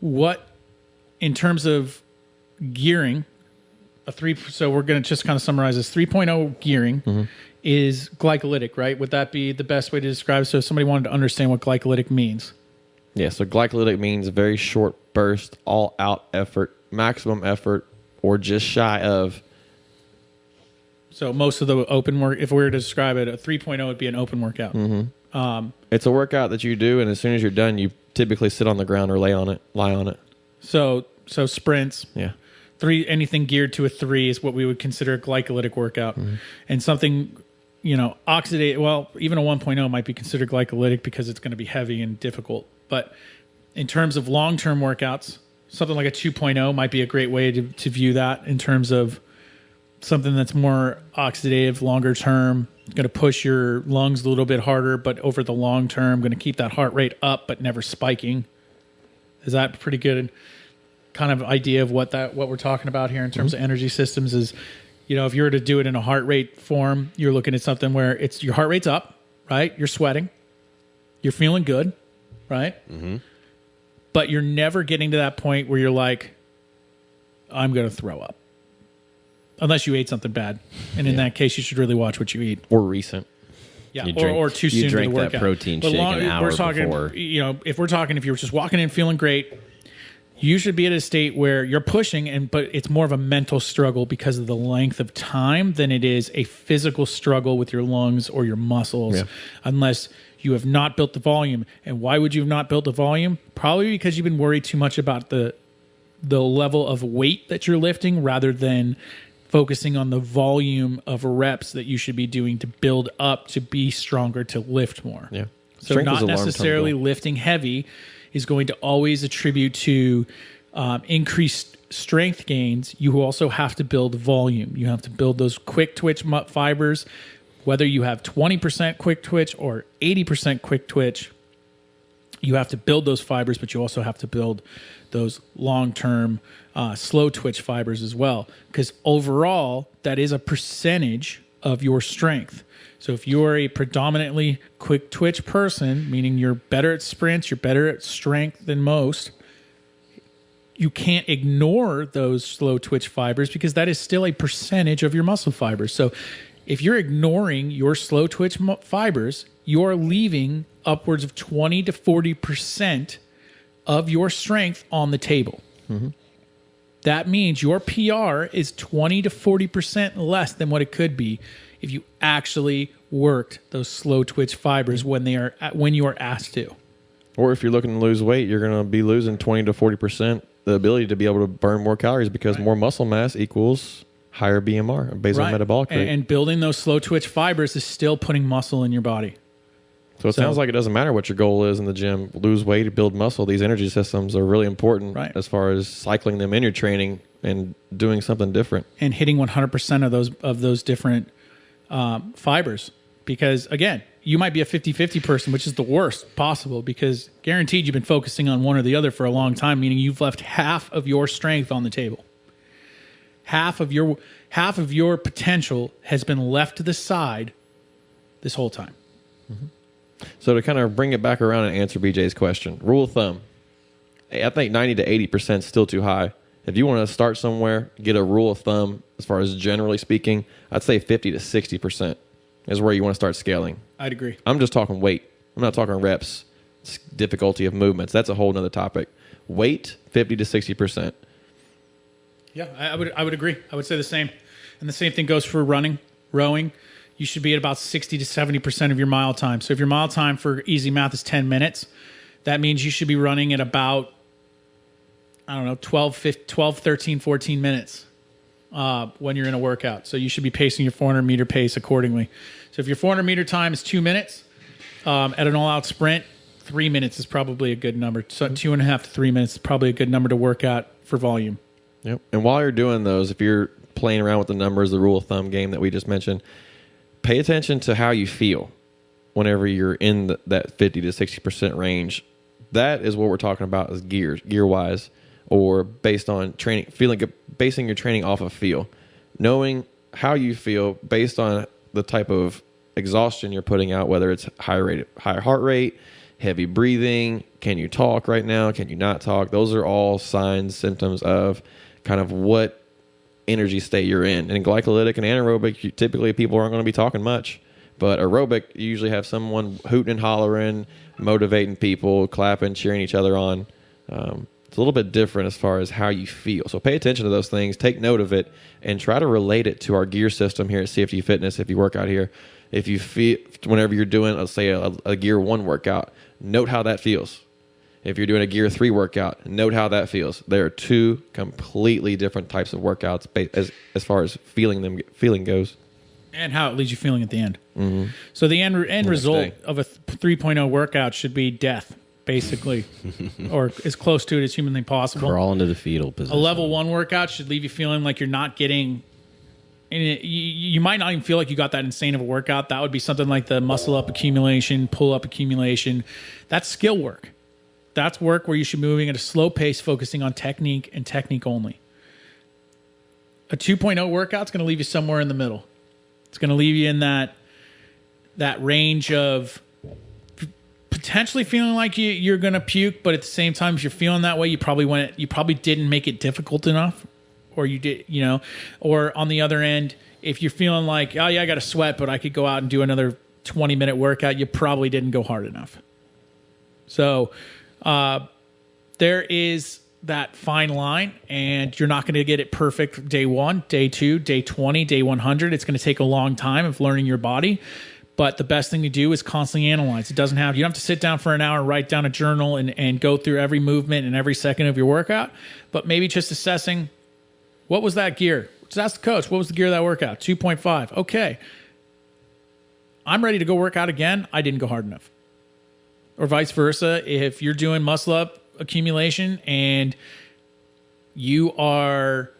What, in terms of gearing, so we're going to just kind of summarize this. 3.0 gearing is glycolytic, right? Would that be the best way to describe it? So if somebody wanted to understand what glycolytic means. Yeah, so glycolytic means very short burst, all out effort, maximum effort, or just shy of. So most of the open work, if we were to describe it, a 3.0 would be an open workout. Mm-hmm. It's a workout that you do, and as soon as you're done, you typically sit on the ground or lie on it. So sprints. Yeah. Anything geared to a 3 is what we would consider a glycolytic workout. Mm-hmm. And something, oxidate, well, even a 1.0 might be considered glycolytic because it's going to be heavy and difficult. But in terms of long-term workouts, something like a 2.0 might be a great way to view that in terms of something that's more oxidative, longer term, going to push your lungs a little bit harder, but over the long term, going to keep that heart rate up, but never spiking. Is that pretty good kind of idea of what we're talking about here in terms of energy systems? Is, if you were to do it in a heart rate form, you're looking at something where it's your heart rate's up, right? You're sweating, you're feeling good, right? Mm-hmm. But you're never getting to that point where you're like, I'm going to throw up. Unless you ate something bad. And in that case, you should really watch what you eat. Or recent. Yeah, or too soon to the workout. You drank that protein shake an hour before. If you're just walking in feeling great, you should be at a state where you're pushing, but it's more of a mental struggle because of the length of time than it is a physical struggle with your lungs or your muscles, unless you have not built the volume. And why would you have not built the volume? Probably because you've been worried too much about the level of weight that you're lifting rather than focusing on the volume of reps that you should be doing to build up to be stronger, to lift more. Yeah. So not necessarily lifting heavy is going to always attribute to increased strength gains. You also have to build volume. You have to build those quick twitch fibers, whether you have 20% quick twitch or 80% quick twitch. You have to build those fibers, but you also have to build those long-term slow twitch fibers as well, because overall that is a percentage of your strength. So if you're a predominantly quick twitch person, meaning you're better at sprints, you're better at strength than most, you can't ignore those slow twitch fibers because that is still a percentage of your muscle fibers. So if you're ignoring your slow twitch fibers, you're leaving upwards of 20 to 40% of your strength on the table. Mm-hmm. That means your PR is 20 to 40% less than what it could be if you actually worked those slow twitch fibers when you are asked to. Or if you're looking to lose weight, you're going to be losing 20 to 40% the ability to be able to burn more calories because more muscle mass equals higher BMR, basal metabolic rate. And building those slow twitch fibers is still putting muscle in your body. So it sounds like it doesn't matter what your goal is in the gym. Lose weight, build muscle. These energy systems are really important as far as cycling them in your training and doing something different. And hitting 100% of those different fibers. Because, again, you might be a 50-50 person, which is the worst possible because guaranteed you've been focusing on one or the other for a long time, meaning you've left half of your strength on the table. Half of your potential has been left to the side this whole time. Mm-hmm. So to kind of bring it back around and answer BJ's question, rule of thumb, I think 90 to 80% is still too high. If you want to start somewhere, get a rule of thumb as far as generally speaking, I'd say 50 to 60% is where you want to start scaling. I'd agree. I'm just talking weight. I'm not talking reps, difficulty of movements. That's a whole nother topic. Weight, 50 to 60%. Yeah, I would agree. I would say the same. And the same thing goes for rowing. You should be at about 60 to 70% of your mile time. So if your mile time for easy math is 10 minutes, that means you should be running at about, 12, 13, 14 minutes when you're in a workout. So you should be pacing your 400-meter pace accordingly. So if your 400-meter time is 2 minutes, at an all-out sprint, 3 minutes is probably a good number. So 2.5 to 3 minutes is probably a good number to work out for volume. Yep. And while you're doing those, if you're playing around with the numbers, the rule of thumb game that we just mentioned, pay attention to how you feel whenever you're in that 50 to 60% range. That is what we're talking about as gear-wise, or based on training, basing your training off of feel. Knowing how you feel based on the type of exhaustion you're putting out, whether it's high heart rate, heavy breathing, can you talk right now, can you not talk? Those are all signs, symptoms of kind of what energy state you're in. And in glycolytic and anaerobic, typically people aren't going to be talking much. But aerobic, you usually have someone hooting and hollering, motivating people, clapping, cheering each other on. It's a little bit different as far as how you feel. So pay attention to those things, take note of it, and try to relate it to our gear system here at CFT Fitness if you work out here. If you feel, whenever you're doing, let's say, a Gear 1 workout, note how that feels. If you're doing a Gear 3 workout, note how that feels. There are two completely different types of workouts as far as feeling goes. And how it leaves you feeling at the end. Mm-hmm. So the end result of a 3.0 workout should be death, basically, or as close to it as humanly possible. Crawl into the fetal position. A level 1 workout should leave you feeling like you're not getting... You might not even feel like you got that insane of a workout. That would be something like the muscle up accumulation, pull up accumulation. That's skill work. That's work where you should be moving at a slow pace, focusing on technique and technique only. A 2.0 workout's going to leave you somewhere in the middle. It's going to leave you in that range of potentially feeling like you're going to puke, but at the same time, if you're feeling that way, you probably didn't make it difficult enough, or you did, or on the other end, if you're feeling like, oh yeah, I got to sweat, but I could go out and do another 20-minute workout, you probably didn't go hard enough. So there is that fine line, and you're not going to get it perfect day 1, day 2, day 20, day 100. It's going to take a long time of learning your body, but the best thing to do is constantly analyze. You don't have to sit down for an hour and write down a journal and go through every movement and every second of your workout, but maybe just assessing, what was that gear? Just ask the coach, what was the gear of that workout? 2.5. Okay. I'm ready to go work out again. I didn't go hard enough. Or vice versa. If you're doing muscle up accumulation and you are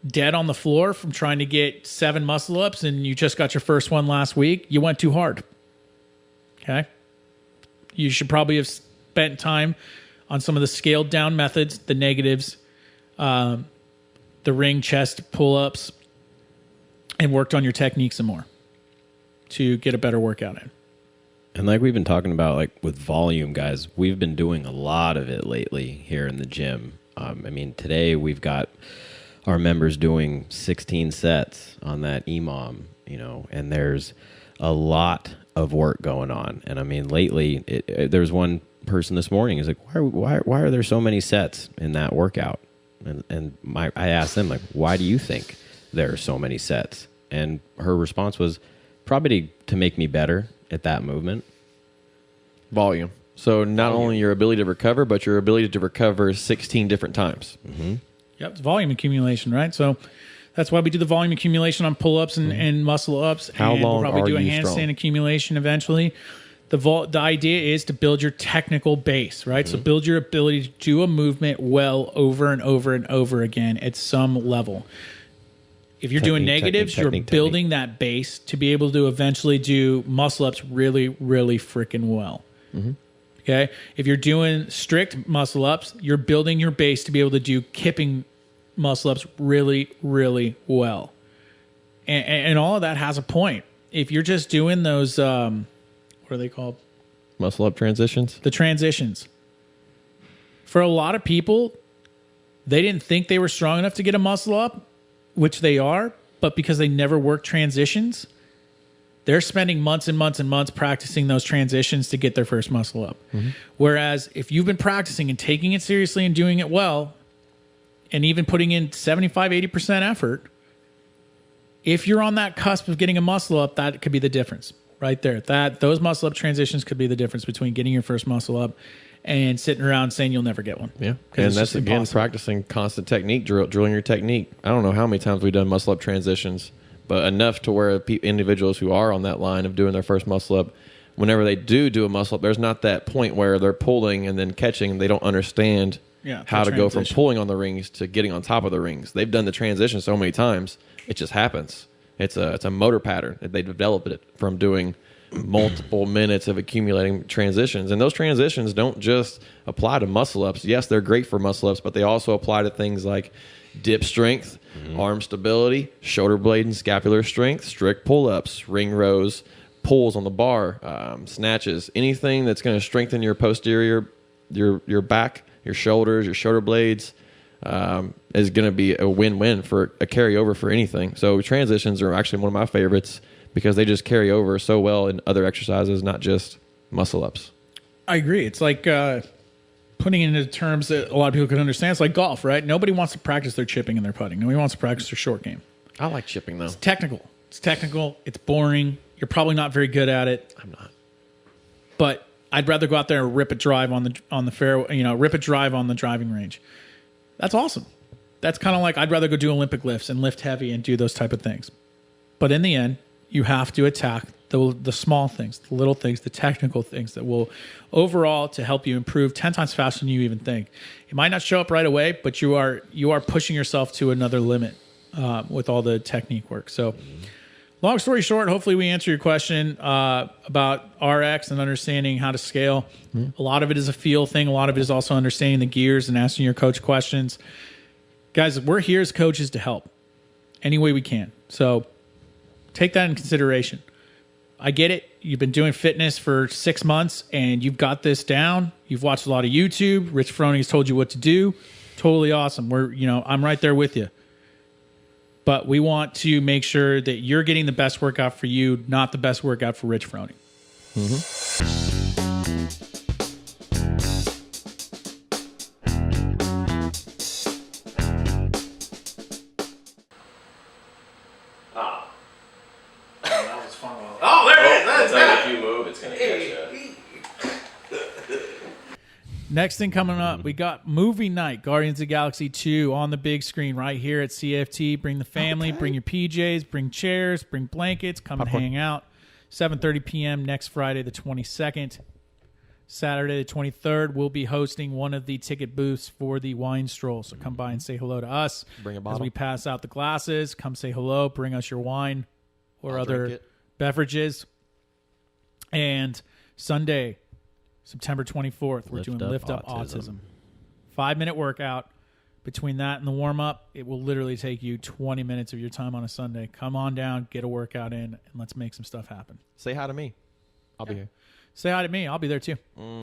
dead on the floor from trying to get 7 muscle ups and you just got your first one last week, you went too hard. Okay. You should probably have spent time on some of the scaled down methods, the negatives, the ring chest pull-ups, and worked on your technique some more to get a better workout in. And like we've been talking about, like with volume, guys, we've been doing a lot of it lately here in the gym. Today we've got our members doing 16 sets on that EMOM, and there's a lot of work going on. And lately there's one person this morning is like, why are there so many sets in that workout? And I asked them, like, why do you think there are so many sets? And her response was probably to make me better at that movement. Volume. So not only your ability to recover, but your ability to recover 16 different times. Mm-hmm. Yep, it's volume accumulation, right? So that's why we do the volume accumulation on pull-ups and muscle ups. How and long we'll probably do a you handstand strong? accumulation eventually. The idea is to build your technical base, right? So build your ability to do a movement well over and over and over again at some level. If you're doing negatives, you're building that base to be able to eventually do muscle ups really, really freaking well. Mm-hmm. Okay. If you're doing strict muscle ups, you're building your base to be able to do kipping muscle ups really, really well. And all of that has a point. If you're just doing those, what are they called? Muscle up transitions. The transitions. For a lot of people, they didn't think they were strong enough to get a muscle up, which they are, but because they never worked transitions, they're spending months and months and months practicing those transitions to get their first muscle up. Mm-hmm. Whereas if you've been practicing and taking it seriously and doing it well, and even putting in 75, 80% effort, if you're on that cusp of getting a muscle up, that could be the difference right there. Those muscle up transitions could be the difference between getting your first muscle up and sitting around saying you'll never get one. Yeah. And that's, again, practicing constant technique, drilling your technique. I don't know how many times we've done muscle up transitions, but enough to where individuals who are on that line of doing their first muscle up, whenever they do a muscle up, there's not that point where they're pulling and then catching and they don't understand how to go from pulling on the rings to getting on top of the rings. They've done the transition so many times, it just happens. It's a motor pattern. They develop it from doing multiple minutes of accumulating transitions. And those transitions don't just apply to muscle ups. Yes, they're great for muscle ups, but they also apply to things like dip strength, arm stability, shoulder blade and scapular strength, strict pull-ups, ring rows, pulls on the bar, snatches, anything that's going to strengthen your posterior, your back, your shoulders, your shoulder blades, is going to be a win-win for a carryover for anything. So transitions are actually one of my favorites because they just carry over so well in other exercises, not just muscle ups. I agree. It's like putting it into terms that a lot of people can understand. It's like golf, right? Nobody wants to practice their chipping and their putting. Nobody wants to practice their short game. I like chipping, though. It's technical. It's boring. You're probably not very good at it. I'm not. But I'd rather go out there and rip a drive on the fairway, rip a drive on the driving range. That's awesome. That's kind of like I'd rather go do Olympic lifts and lift heavy and do those type of things. But in the end, you have to attack the small things, the little things, the technical things that will overall to help you improve 10 times faster than you even think. It might not show up right away, but you are pushing yourself to another limit with all the technique work. So long story short, hopefully we answer your question about RX and understanding how to scale. A lot of it is a feel thing. A lot of it is also understanding the gears and asking your coach questions. Guys, we're here as coaches to help any way we can. So take that in consideration. I get it. You've been doing fitness for 6 months and you've got this down. You've watched a lot of YouTube. Rich Froning has told you what to do. Totally awesome. I'm right there with you. But we want to make sure that you're getting the best workout for you, not the best workout for Rich Froning. That was fun. Oh, there it is. That's it. If you move, it's going to catch you. Next thing coming up, we got movie night, Guardians of the Galaxy 2 on the big screen right here at CFT. Bring the family, bring your PJs, bring chairs, bring blankets, come and hang out. 7:30 p.m. next Friday, the 22nd. Saturday, the 23rd, we'll be hosting one of the ticket booths for the wine stroll. So come by and say hello to us. Bring a As bottle. we pass out the glasses, come say hello, bring us your wine or I'll drink other it. beverages. And Sunday, September 24th, we're Lift doing Up Lift Up Autism. 5-minute workout. Between that and the warm-up, it will literally take you 20 minutes of your time on a Sunday. Come on down, get a workout in, and let's make some stuff happen. Say hi to me. I'll be here. Say hi to me. I'll be there too.